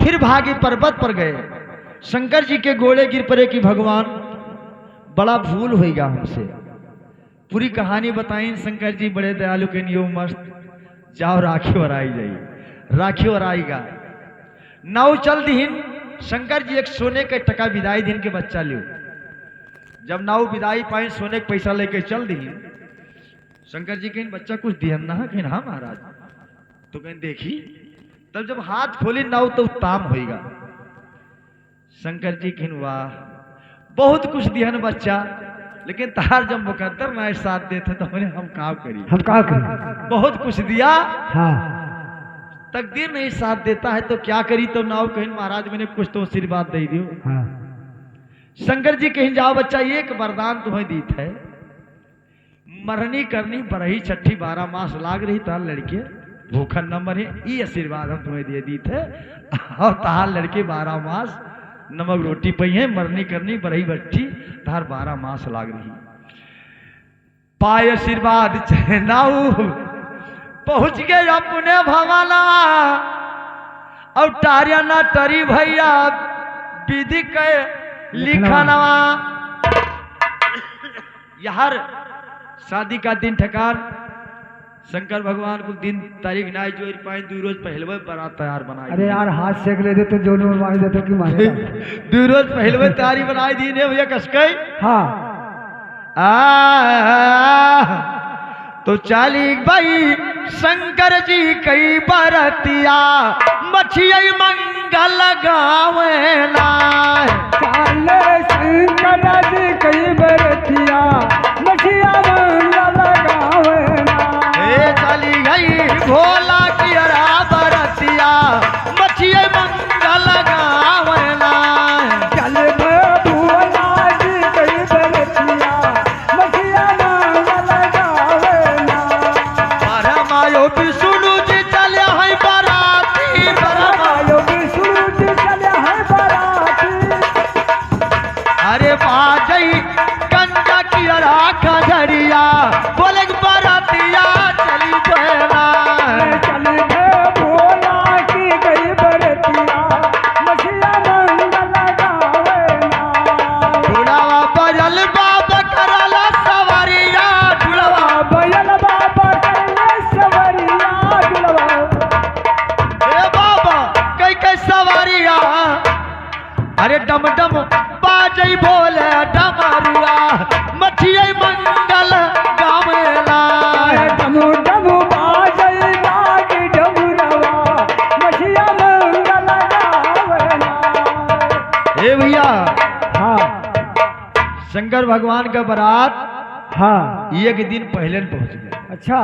फिर भागी पर्वत पर गए शंकर जी के गोड़े गिर पड़े कि भगवान बड़ा भूल होगा हमसे पूरी कहानी बताई शंकर जी बड़े दयालु के नियो मस्त जाओ राखी और आई जाई राखी और आएगा नाव चल दीन शंकर जी एक सोने के टका विदाई दिन के बच्चा लियो जब नाव विदाई पाए सोने के पैसा लेके चल दी शंकर जी कहीं बच्चा कुछ दिहन ना कहीं हाँ महाराज तो कहीं देखी तब जब हाथ खोली नाव तो ताम होएगा शंकर जी कहीं वाह बहुत कुछ दिहन बच्चा लेकिन तार जब मुकद्दर ना साथ देते तो हम काम करी बहुत कुछ दिया हाँ तकदीर नहीं साथ देता है तो क्या करी तो नाव कहीं महाराज मैंने कुछ तो आशीर्वाद दे दियो हाँ। शंकर जी कहीं जाओ बच्चा एक वरदान तुम्हें दी थे मरनी करनी बरही छठी 12 मास लाग रही तार लड़के भूखन न मरे ये आशीर्वाद हम तुम्हें दे दी थे और तार लड़के 12 मास नमक रोटी पई है मरनी करनी बरही बच्ची तार 12 मास लाग रही पाए आशीर्वाद नाऊ पहुंच गए अपने भवाला और टारिया ना टरी भैया विधि के लिखनवा यार शादी का दिन ठकार शंकर भगवान को दिन तारीख ना जो पाए 2 रोज पहले बारात तैयार बनाई अरे यार हाथ सेक ले दे तो जो मार देते कि मारे 2 रोज पहले तैयारी बनाई दी ने भैया कसके हाँ तो चाली भाई शंकर जी कई बरतिया मछिया मंगल गावेला काले शंकर जी कई बरतिया मछिया मंगल गावेला ए चाली गई भोला की अरा बरतिया मछिया मंगल गावेला चल भोला जी कई बरतिया मछिया मंगल गावेला परमायो विष्णु जी चले है बराती परमायो विष्णु जी चले है बराती अरे बाजई गंजा की राखा झरिया बोले बरातिया चली बहना चल भोला की गई बरतिया मछिया मंगल गावेला ढुलावा बजल बाबा करला सवारिया ढुलावा बयल बाबा करले सवरिया डुलवा ए बाबा कई सवारिया अरे डम डम बाजई बोले डमरुआ मछिया मंगल गावेला डमु डमु बाजई लागी डमुरवा मछिया मंगल गावेला। ए भैया हाँ शंकर भगवान का बारात हाँ एक दिन पहले पहुंच गए अच्छा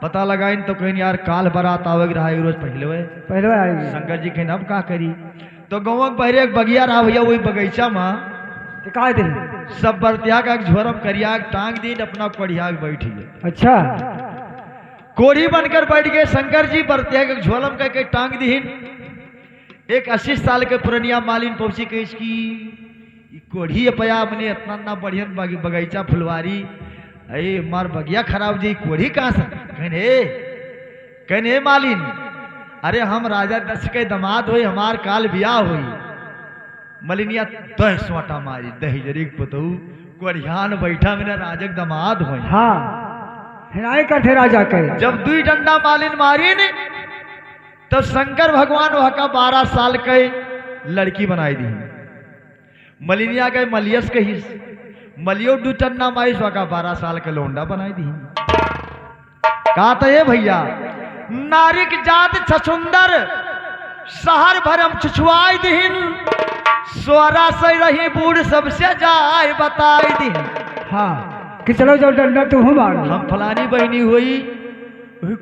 पता लगा इन तो कहीं यार काल बारात आवेग रहा एक रोज पहले पहले आएगी शंकर जी कहीं अब का करी तो गाँव के पहले एक बगिया रहा भैया वही बगीचा में तो का दे सब बरतिया का झोरम करिया टांग दी अपना कोढ़िया बैठ गए अच्छा कोढ़ी बनकर बैठ गए शंकर जी बरतिया के झोलम करके टांग दीन एक 80 साल के पुरनिया मालिन पहुंची के इसकी कोढ़ी पया अपने इतना ना बढ़िया बगीचा फुलवारी अरे मार बगिया खराब जी कोढ़ी कहाँ से कहने मालिन अरे हम राजा दस के दामाद हुई हमार काल ब्याह हुई मलिनिया 10 सोटा मारी दही पुतहू कोढ़ियान बैठा मेरा राजक दामाद हुई हाँ हिनाई कठे राजा कहे जब 2 डंडा मालिन मारी ने तो शंकर भगवान वह का 12 साल के लड़की बनाई दी मलिनिया के मलियस के हिस मलियो 2 टन्ना माइस वह का 12 साल के लोंडा बनाई दी कहा था ये भैया नारिक जात छछुंदर शहर भरम छुछुआई दिन सोरा से रही बूढ़ सबसे जाय बताई दिन। हाँ कि चलो जाओ डंडा तू मार। हम फलानी बहनी हुई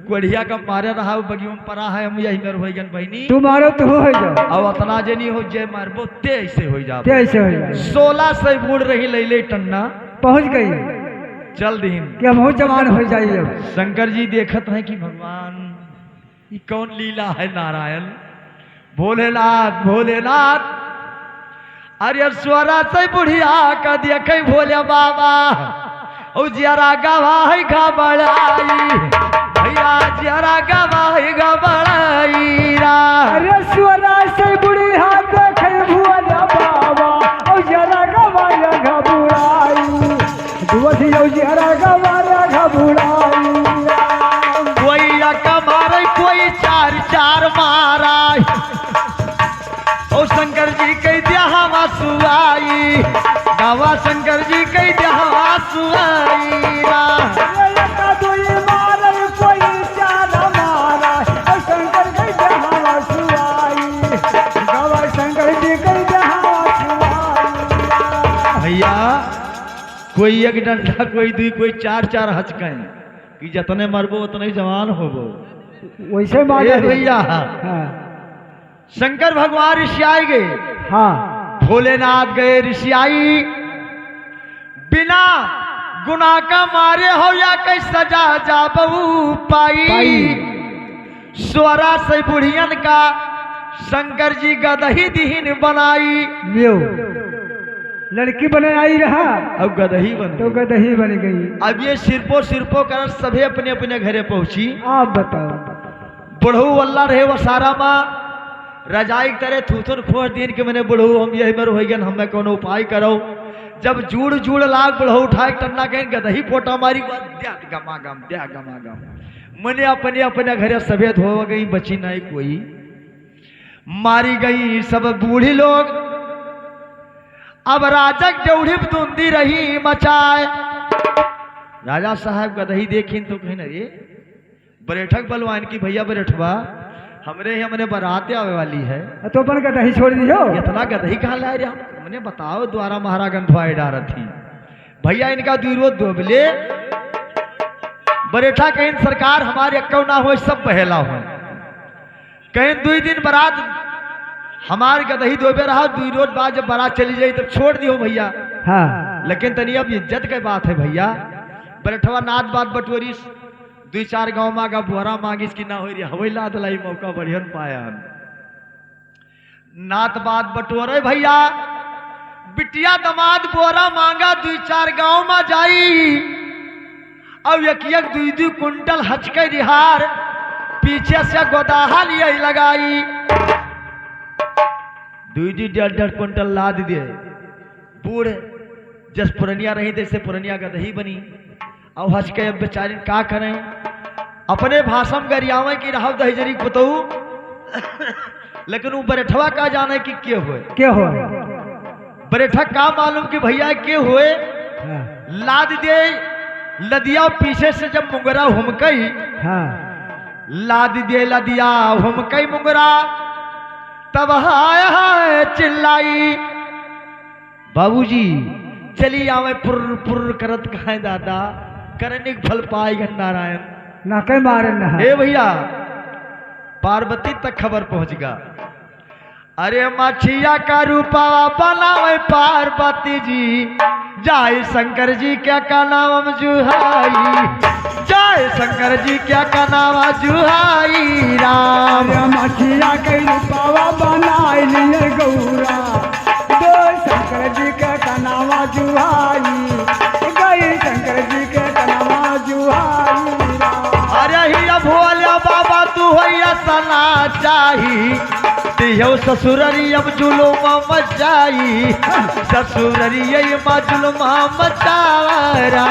कोढ़िया का मारे रहा बगियों में पड़ा है हम यही मेरे हो गन बहनी तू मारो तो हो जाओ अब अतना जनी हो जय मारबो ते ऐसे हो जा ऐसे हो जाए। 16 से बूढ़ रही ले टन्ना पहुंच गई चल दिन कि हम हो जवान हो जाइए। अब शंकर जी देखत हैं कि भगवान ये कौन लीला है नारायण भोलेनाथ भोलेनाथ। अरे स्वरा से बुढ़िया का देखे भोले बाबा ओ जरा गवाही घबराई भैया जरा गवाही घबराई रा। अरे स्वरा से बुढ़िया देखे भोले बाबा ओ जरा गवाही घबराई दुवधियो जरा गवाही घबराई। कोई अक्का मारे कोई चार चार मारा ओ शंकर जी कह दिया हवा सुआई गावा शंकर जी कह दिया हवा सुआई रा। कोई चार मारा ओ शंकर कह दिया हवा सुआई गावा शंकर जी कह दिया हवा सुआई। भैया कोई एक डंडा कोई दुई कोई चार चार हचके कि जतने मरबो उतने जवान होबो वैसे मारा भैया। हाँ शंकर भगवान ऋषियाई गए हाँ भोलेनाथ गए ऋषियाई बिना गुनाह का मारे हो या कई सजा जा बहू पाई। स्वरा से बुढ़ियन का शंकर जी गदही दिहिन बनाई लियो लड़की बने आई रहा अब गदही बन तो गदही बन गई। अब ये सिरपो कर सभी अपने अपने घरे पहुंची। आप बताओ बुढ़ऊ अल्लाह रहे वो सारा माँ रजाई तरह थूथुन खोर दिन के मैंने बुढ़ऊ हम यही मेरे हो गन हमें कोनो उपाय करो। जब जूड़ जूड़ लाग बुढ़ऊ उठाए टन्ना कहें गदही पोटा मारी गमा गम मैंने अपने अपने घरे सफेद हो गई बची नहीं कोई मारी गई सब बूढ़ी लोग। अब राजक जौढ़ी धुंधी रही मचाए राजा साहब गदही देखिन तो कहीं रे बरेठक बलवान की भैया बरेठवा हमरे ही हमने बराते आवे वाली है तो अपन गदही छोड़ दियो। इतना गदही कहाँ लाए रे हमने बताओ द्वारा महारा गंधवाए डार थी भैया इनका दुरोध दोबले बरेठा कहीं सरकार हमारे अक्कौ ना हो सब पहला हो कहीं 2 दिन बारात हमार गदही दोबे रहा 2 रोज बाद जब बारात चली जाई तब छोड़ दियो भैया। हाँ लेकिन तनी अब इज्जत की बात है भैया बरेठवा नाथ बात बटोरी 2-4 गांव मांगा बुहरा मांगिस की ना हो रही हवई लाद लाई मौका बढ़ियन पाया नात बात बटोरे भैया बिटिया दमाद बोरा मांगा 2-4 गांव में जाई अब एक 2-2 कुंटल हचके रिहार पीछे से गोदाहा लिए लगाई 2-2 1.5 कुंटल लाद दिए बूढ़ जस पुरनिया रही जैसे पुरनिया गदही बनी अब हचके अब बेचारी का करें अपने भाषण गरियावे की राहु दहजरी बताऊ लेकिन वो बरेठवा का जाने की के हो बरेठा का मालूम कि भैया के हुए हाँ लाद दे लदिया पीछे से जब मुंगरा हुमकई हाँ लाद दे लदिया हुमकई मुंगरा तब हाय हाय चिल्लाई बाबूजी चली आवे पुर पुर करत कहे दादा करने फल पाए नारायण ना कई मारे ना हे भैया पार्वती तक खबर पहुंच गा अरे मछिया का रूपा बनावे पार्वती जी जाय शंकर जी क्या का नाम जुहाई जाय शंकर जी क्या का नाम जुहाई राम मछिया के रूपावा बनाए लिए गौरा दो शंकर जी के कनावा जुहाई गई शंकर जी के कनावा जुहाई अरे ही भोले बाबा तू होइया सना चाही तिहो ससुररी अब जुलुम मचाई ससुररी जुलुम मचारा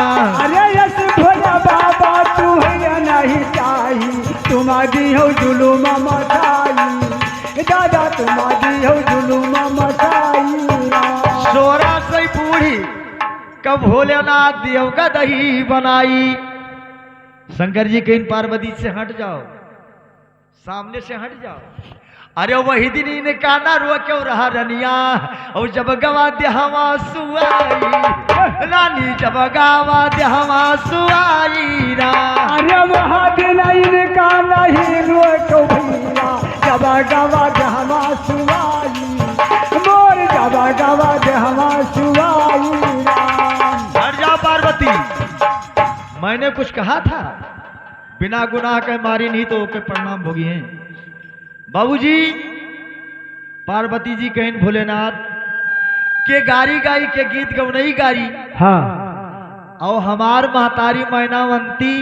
अरे यस भोला बाबा तू है नहीं चाही तुम्हारी हो जुलुम मचाई दादा तुम्हारी हो जुलुम मचाई 16 से बूढ़ी कब भोलेनाथ देव का दही बनाई शंकर जी कहीं पार्वती से हट जाओ सामने से हट जाओ अरे वही दिन इनका ना रो क्यों रहा रनिया, और जब गवा दे हवा सुआई रानी, जब गावा दे हवा सुआई रा। अरे वहा दिन इनका नहीं रो क्यों भैया, जब गवा दे हवा सुआई मोर, जब गवा दे हवा सुआई राम। हट जा पार्वती, मैंने कुछ कहा था? बिना गुनाह के मारी नहीं तो ओके प्रणाम भोगी हैं। बाबूजी पार्वती जी कहन भोलेनाथ के गारी गाई के गीत गौनई गारी, हाँ और हमार महतारी मैनावंती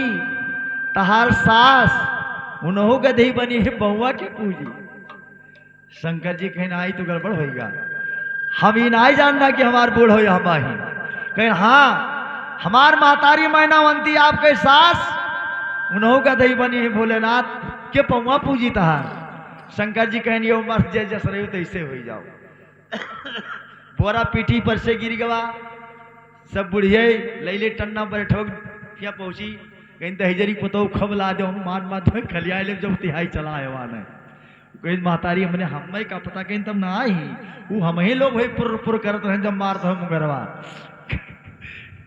तहार सास उन्हों गधई बनी है बउआ के पूजी। शंकर जी कहन आई तो गड़बड़ होगा, हम ही नहीं जानना कि हमार बूढ़ हो हम ही कहें हाँ हमार महतारी मैनावंती आपके सास उन्हों गधई बनी है भोलेनाथ के पौआ पूजी तहार। शंकर जी कहन ये मर जस रही तो ऐसे हो जाओ। बोरा पीठी पर से गिर गवा, सब बुढ़िए लैले टन्ना बैठो क्या पहुंची कहीं दहजरी पतो खब ला दो मार मार धो खलिया ले जब तिहाई चला है वहां ने कहीं महतारी हमने हमें का पता कहीं तब ना आई वो हम ही लोग भाई पुर पुर करते हैं जब मारते हो मुगरवा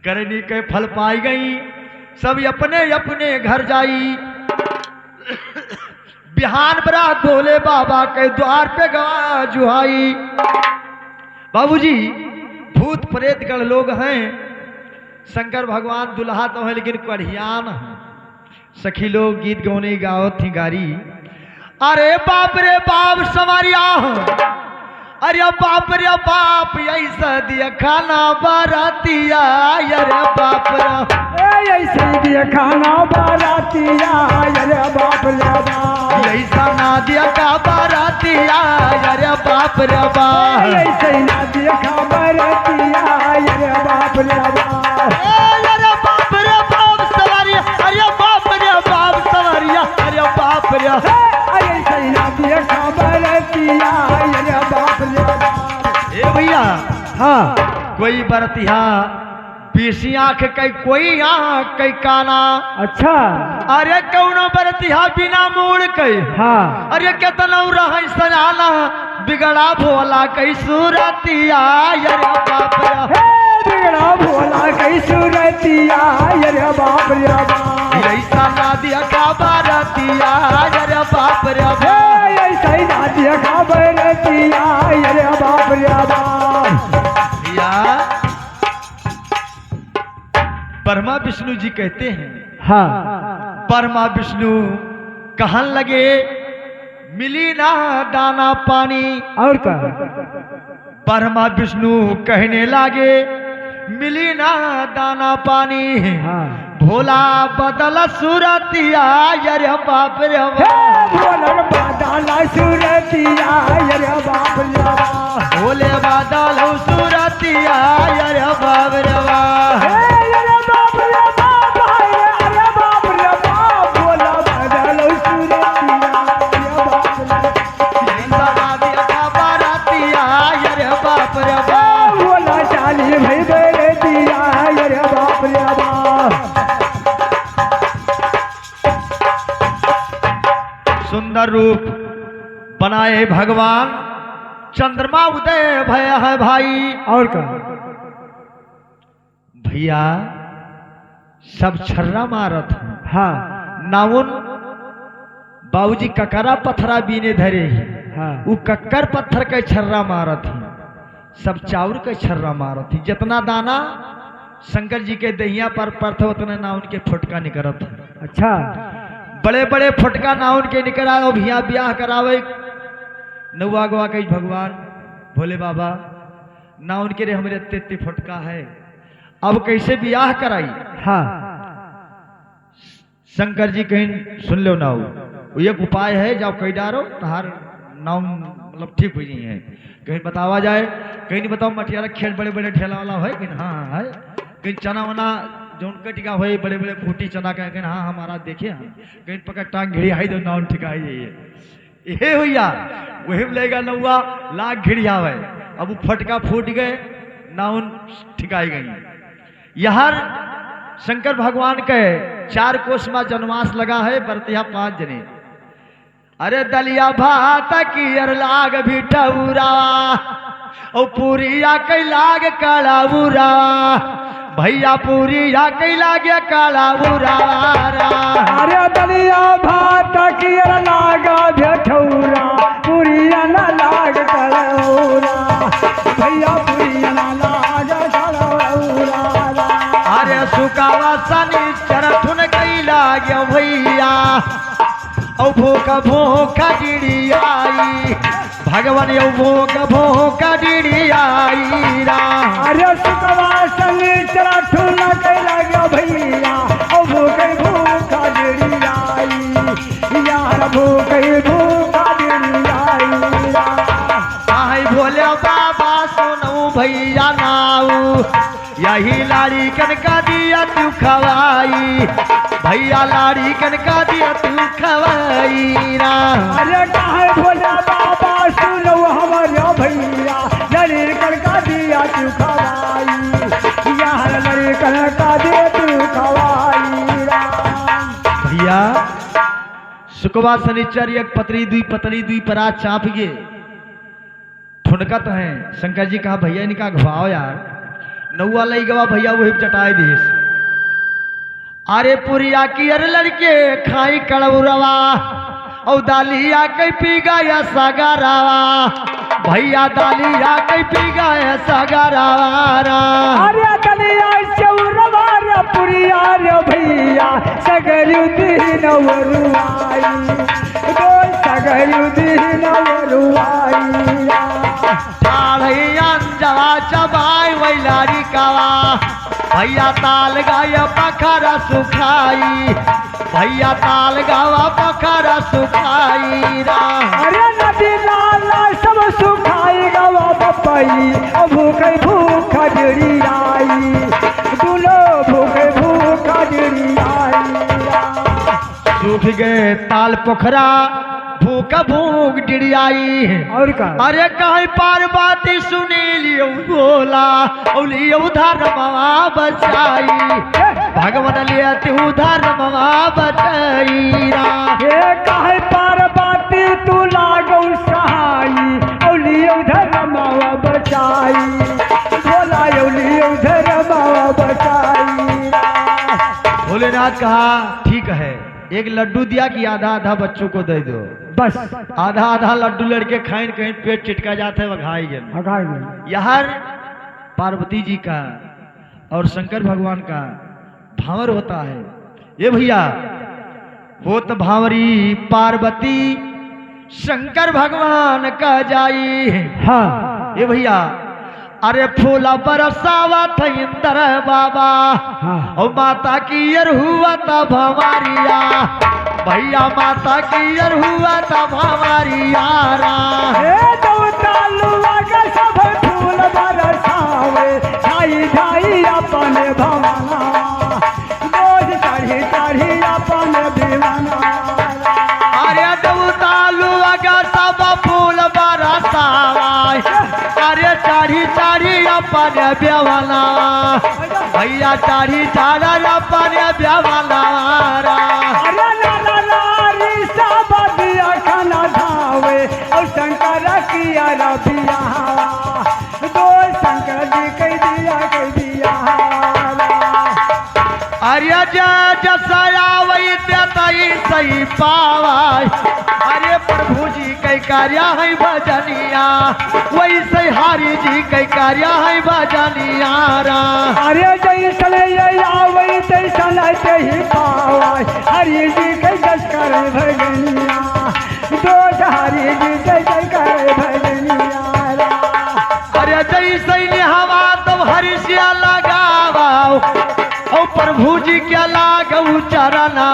करे नहीं कहे फल पाई गई, सब अपने अपने घर जाई। बिहान बरात भोले बाबा के द्वार पे गवा जुहाई। बाबूजी भूत प्रेत गण लोग हैं, शंकर भगवान दुल्हा तो है लेकिन कढ़ियान है। सखी लोग गीत गौने गाओ थी गारी, अरे बाप रे बाप सवारिया, अरे बाप रे बाप ऐसा दिया खाना बारातिया, अरे बाप रे ऐसे दिया खाना बारातिया, अरे बाप रे बाप ऐसा ना दिया का बारातिया, अरे बाप रे बाप ऐसे ना दिया खा बारातिया, अरे बाप रे बाप अरे बाप रे बाप सवारिया, अरे बाप रे बाप सवारिया, अरे बाप रे ऐसे ना दिया खा बारातिया, अरे बाप रे बाप। ए भैया हाँ कोई बरतिया पीसी आंख कई कोई आंख कई काना, अच्छा अरे कौनो बरतिया बिना मूड़ कई, हाँ अरे केतना रह सजाना बिगड़ा भोला कई सूरतिया, अरे बाप रे बिगड़ा भोला कई सूरतिया, अरे बाप रे बाप ऐसा ना दिया का बारतिया, अरे बाप रे बाप ऐसा ही ना दिया खा बारातिया, अरे बाप रे बाप। भैया ब्रह्मा विष्णु जी कहते हैं, हाँ ब्रह्मा विष्णु कहन लगे मिली ना दाना पानी, और का ब्रह्मा विष्णु कहने लगे मिली ना दाना पानी, हाँ भोला बदल सूरतिया, अरे बाप रे बाप भोला बादल सूरतिया, अरे बाप रे बाप भोले बादल सूरतिया, अरे बाप रे बाप अरे बाप रे बाप, अरे बाप रे बाप भोला बादल सूरतिया, अरे बाप रे बारातिया, अरे बाप रे बाप भोला चाली भाई बेटिया, अरे बाप रे बाप। सुंदर रूप बनाए भगवान, चंद्रमा उदय भय है भाई। और का भैया सब छर्रा मारत हैं, हाँ नाउन बाबूजी ककरा पत्थरा बीने धरे ही, हाँ वो कक्कर पत्थर के छर्रा मारत ही, सब चाउर के छर्रा मारत ही। जितना दाना शंकर जी के दहिया पर पड़ता उतना ना उनके फुटका निकलत है। अच्छा बड़े बड़े फुटका ना उनके निकला, भैया ब्याह करावे नौवा गवा कही भगवान भोले बाबा ना उनके रे हमारे इतने फुटका है, अब कैसे ब्याह कराई। हाँ शंकर जी कहीं सुन लो ना, वो एक उपाय है जाओ कही डारो तहार नाम मतलब ठीक हो जाए, कहीं बतावा जाए, कहीं नहीं बताओ मटियारा खेत बड़े बड़े ठेला वाला है कि हाँ है, कहीं चना वना जो टिका हुए बड़े बड़े फूटी चना का कहीं हाँ हमारा देखे हाँ, कहीं पकड़ टांग घिड़ी आई तो नाउन ठिकाई ये हुआ वही लेगा नौआ लाख घिड़िया है। अब वो फटका फूट गए नाउन ठिकाई गई। यहाँ शंकर भगवान के 4 कोस में जनवास लगा है, बरतिया 5 जने। अरे दलिया भात की अर लाग भी ठौरा ओ पूरिया कई लाग काला बुरा भैया पूरिया कई लागे काला बुरा अरे दलिया भात की अर लागा भेठौरा पुरिया न लाग कलौरा भैया पुरिया न लाग कलौरा अरे सुकावा सनी चरठुन कई लागे भैया औ भूख भूख गिड़ी आई भगवान यौ भूख भूख गिड़ी आई रा अरे सुकवा संगी चरठु न कैला गया भैया औ भूख भूख गिड़ी आई यार भूख भूख गिड़ी आई आई भोले बाबा सुनऊ भैया नाऊ यही लाड़ी कनका दिया तू खवाई भैया लाड़ी कनका दिया तू खवाई रा अरे कहे भोला बाबा सुनो हमारे भैया लड़ी कनका दिया तू खवाई यार लड़ी कनका दिया तू खवाई रा भैया शुक्रवार शनिचर एक पतली दुई पतली दुई परा चाप गे ठुनकत है शंकर जी कहा भैया इनका घुमाओ यार नौआ लई गवा भैया वही चटाई देश अरे पुरिया की अर लड़के खाई कड़ौरवा औ दालिया कई पी गया सगरावा भैया दालिया कई पी गया सगरावा अरे दलिया चौरवा रे पुरिया रे भैया सगरु दिन वरुआई दो सगरु दिन वरुआई जवा चबाई वैलारी कावा भैया ताल गाया पखरा सुखाई भैया ताल गावा पखरा सुखाई रा अरे नदी नाला सब सुखाई गवा पपई भूख भूख जड़ी आई दुलो भूख भूख जड़ी आई सूख गए ताल पोखरा भूख भूख डिड़ियाई और का अरे कहीं पार्वती सुनी लियो बोला लियो धर्मवा बचाई भगवान लिया तू धर्मवा बचाई रा हे कहे पार्वती तू लागो सहाई लियो धर्मवा बचाई बोला लियो धर्मवा बचाई भोलेनाथ कहा ठीक है एक लड्डू दिया कि आधा आधा बच्चों को दे दो बस आधा आधा लड्डू लड़के खाइन कहीं पेट चिटका जाता है वघाई गए यह पार्वती जी का और शंकर भगवान का भावर होता है ये भैया होत भावरी पार्वती शंकर भगवान का जाई हाँ ये भैया अरे फूला बरसावा था इंदर बाबा हाँ। और माता की यर हुआ था भवारिया भैया माता की यर हुआ था भवारिया रा सब फूल बरसावे छाई छाई अपने भवना रोज चढ़ी चढ़ी अपने दीवाना अरे दौतालू अगर सब फूल बरसावा अरे चढ़ी चढ़ी अपने बेवना भैया चढ़ी चढ़ अपने बेवना रा खाना धावे और शंकर किया रबिया दो शंकर जी कह दिया अरे जसया वही तई सही पावाय अरे प्रभु जी कई कार्य है भजनिया वैसे हरि जी कई कार्य है भजनिया रा अरे जैसन आवे तैसन ही पावाय हरि जी के जस कर भजनिया दो हरि जी के जस कर भजनिया रा अरे जैसे हवा तब हरि से लगावा ओ प्रभु जी क्या लागू चरना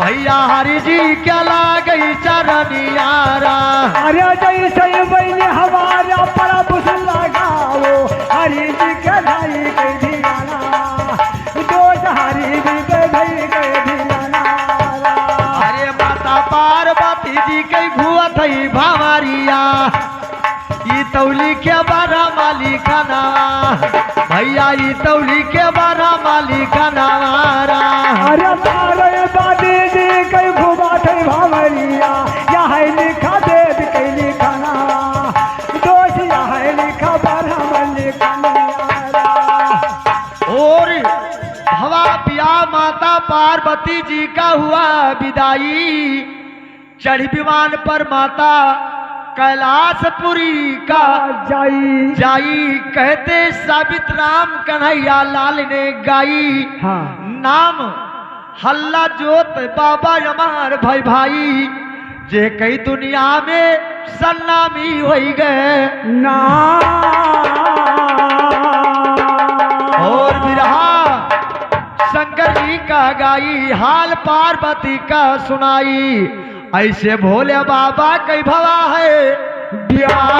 भैया हरि जी क्या लागई चरनिया रा अरे जैसे बन हमारा प्रभु से लगाओ हरि जी के भाई के धियाना दो हरि जी के भाई के धियाना अरे माता पार्वती जी के घुआ थई भावरिया ई तौली के बारा माली का नावा भैया ई तौली के बारा माली का नावारा अरे तारे बादी दी कई घुमा थे भावरिया या है लिखा दे कई लिखा ना दोष या है लिखा बारा माली का नारा और हवा पिया माता पार्वती जी का हुआ विदाई चढ़ विमान पर माता कैलाशपुरी का जाई कहते साबित राम कन्हैया लाल ने गाई हाँ नाम हल्ला जोत बाबा अमार भाई जे कई दुनिया में सन्नामी हो गए ना और बिरहा शंकर जी का गाई हाल पार्वती का सुनाई ऐसे भोले बाबा कई भवा है ब्याह